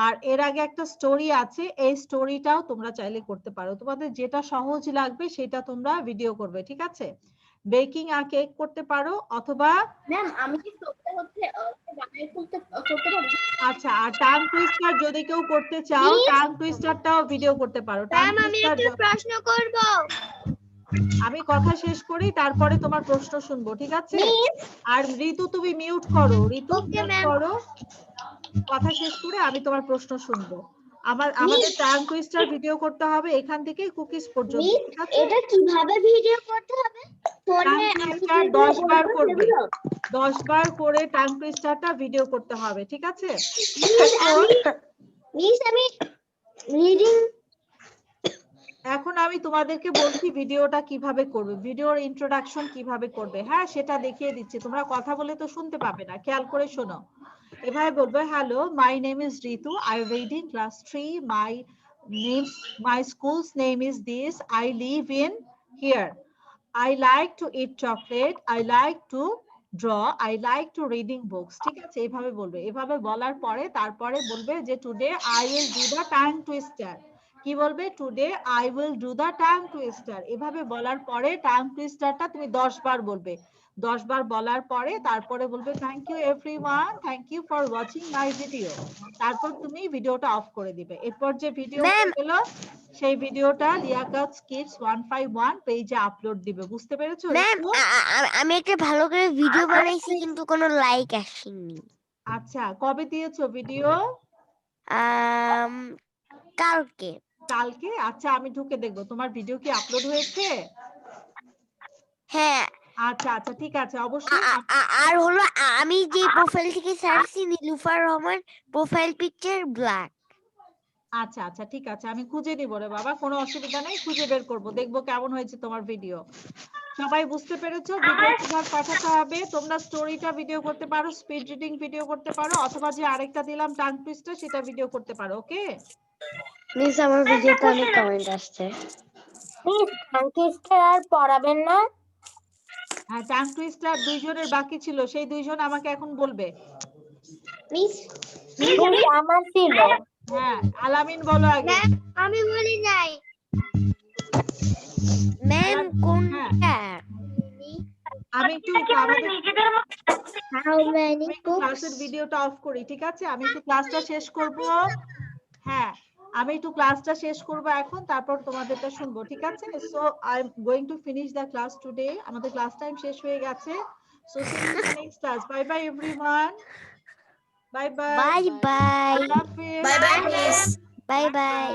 আর এর আগে একটা স্টোরি আছে, এই স্টোরিটাও তোমরা চাইলে করতে পারো, তোমাদের যেটা সহজ লাগবে সেটা তোমরা ভিডিও করবে, ঠিক আছে? বেকিং আর কেক করতে পারো, অথবা ম্যাম আমি কি বানাই করতে পারবো? আচ্ছা, আর টাং টুইস্টার যদি কেউ করতে চাও, টাং টুইস্টারটাও ভিডিও করতে পারো। টাং টুইস্টার প্রশ্ন করব। আমি কথা শেষ করি, তারপরে তোমার প্রশ্ন শুনবো, ঠিক আছে? আর ঋতু তুমি মিউট করো, ঋতু মিউট করো, কথা শেষ করে আমি তোমার প্রশ্ন শুনবো। আমাদের টাং টুইস্টার ভিডিও করতে হবে এখান থেকে কুকিজ পর্যন্ত, ঠিক আছে? এটা কিভাবে ভিডিও করতে হবে? টাং টুইস্টার 10 বার করবে, 10 বার করে টাং টুইস্টারটা ভিডিও করতে হবে, ঠিক আছে? মিস আমি রিডিং এখন আমি তোমাদেরকে বলছি ভিডিওটা কিভাবে করবে, ভিডিওর ইন্ট্রোডাকশন কিভাবে করবে। হ্যাঁ, সেটা দেখিয়ে দিচ্ছি, তোমরা কথা বলে তো শুনতে পাবে না, খেয়াল করে শোনো। এভাবে বলবে, hello, my name is Ritu, I reading class 3, my schools name is this, I live in here, I like to eat chocolate, I like to draw, I like to reading books, ঠিক আছে? এইভাবে বলবে। এভাবে বলার পরে তারপরে বলবে যে today I will do the tongue twister। কি বলবে? Today I will do the tongue twister। এভাবে বলার পরে tongue twisterটা তুমি 10 বার বলবে। 10 বার বলার পরে তারপরে বলবে thank you everyone, thank you for watching my video. তারপর তুমি ভিডিওটা অফ করে দিবে। এরপর যে ভিডিও হলো সেই ভিডিওটা লিয়াকাত কিডস 151 পেজে আপলোড দিবে, বুঝতে পেরেছো? ম্যাম আমি একটা ভালো করে ভিডিও বানাইছি কিন্তু কোনো লাইক আসেনি। আচ্ছা, কবে দিয়েছো ভিডিও? কালকে। কালকে? আচ্ছা, আমি ঢুকে দেখবো তোমার ভিডিও কি আপলোড হয়েছে। হ্যাঁ। আচ্ছা আচ্ছা, ঠিক আছে, অবশ্যই। আর হলো আমি যে প্রোফাইল থেকে সার্চি Nilufar Rahman, profile picture black. আচ্ছা আচ্ছা, ঠিক আছে, আমি খুঁজে নিব রে বাবা, কোনো অসুবিধা নেই, খুঁজে বের করব, দেখবো কেমন হয়েছে তোমার ভিডিও। সবাই বুঝতে পেরেছো ভিডিও কিভাবে পাঠাতে হবে? তোমরা স্টোরিটা ভিডিও করতে পারো, স্পিড রিডিং ভিডিও করতে পারো, অথবা যে আরেকটা দিলাম টাং টুইস্টার সেটা ভিডিও করতে পারো। ওকে মিস, আমার ভিডিওতে অনেক কমেন্ট আসছে। মিস টাং টুইস্টার আর পড়াবেন না? হ্যাঁ, টাং টুইস্টার দুইজনের বাকি ছিল, সেই দুইজন আমাকে এখন বলবে। মিস আমার ছিল। হ্যাঁ, আলামিন বলো আগে। আমি বলি নাই। ম্যাম কোনটা? আমি একটু আমাদের How many ক্লাসের ভিডিওটা অফ করি, ঠিক আছে? আমি একটু ক্লাসটা শেষ করব। হ্যাঁ, আমি একটু ক্লাসটা শেষ করব এখন, তারপর তোমাদেরটা শুনবো, ঠিক আছে? So I am going to finish the class today. আমাদের ক্লাস টাইম শেষ হয়ে গেছে। So see you in the next class. Bye bye everyone. Bye bye. Bye bye. আল্লাহ হাফেজ। Bye bye, miss. Bye by.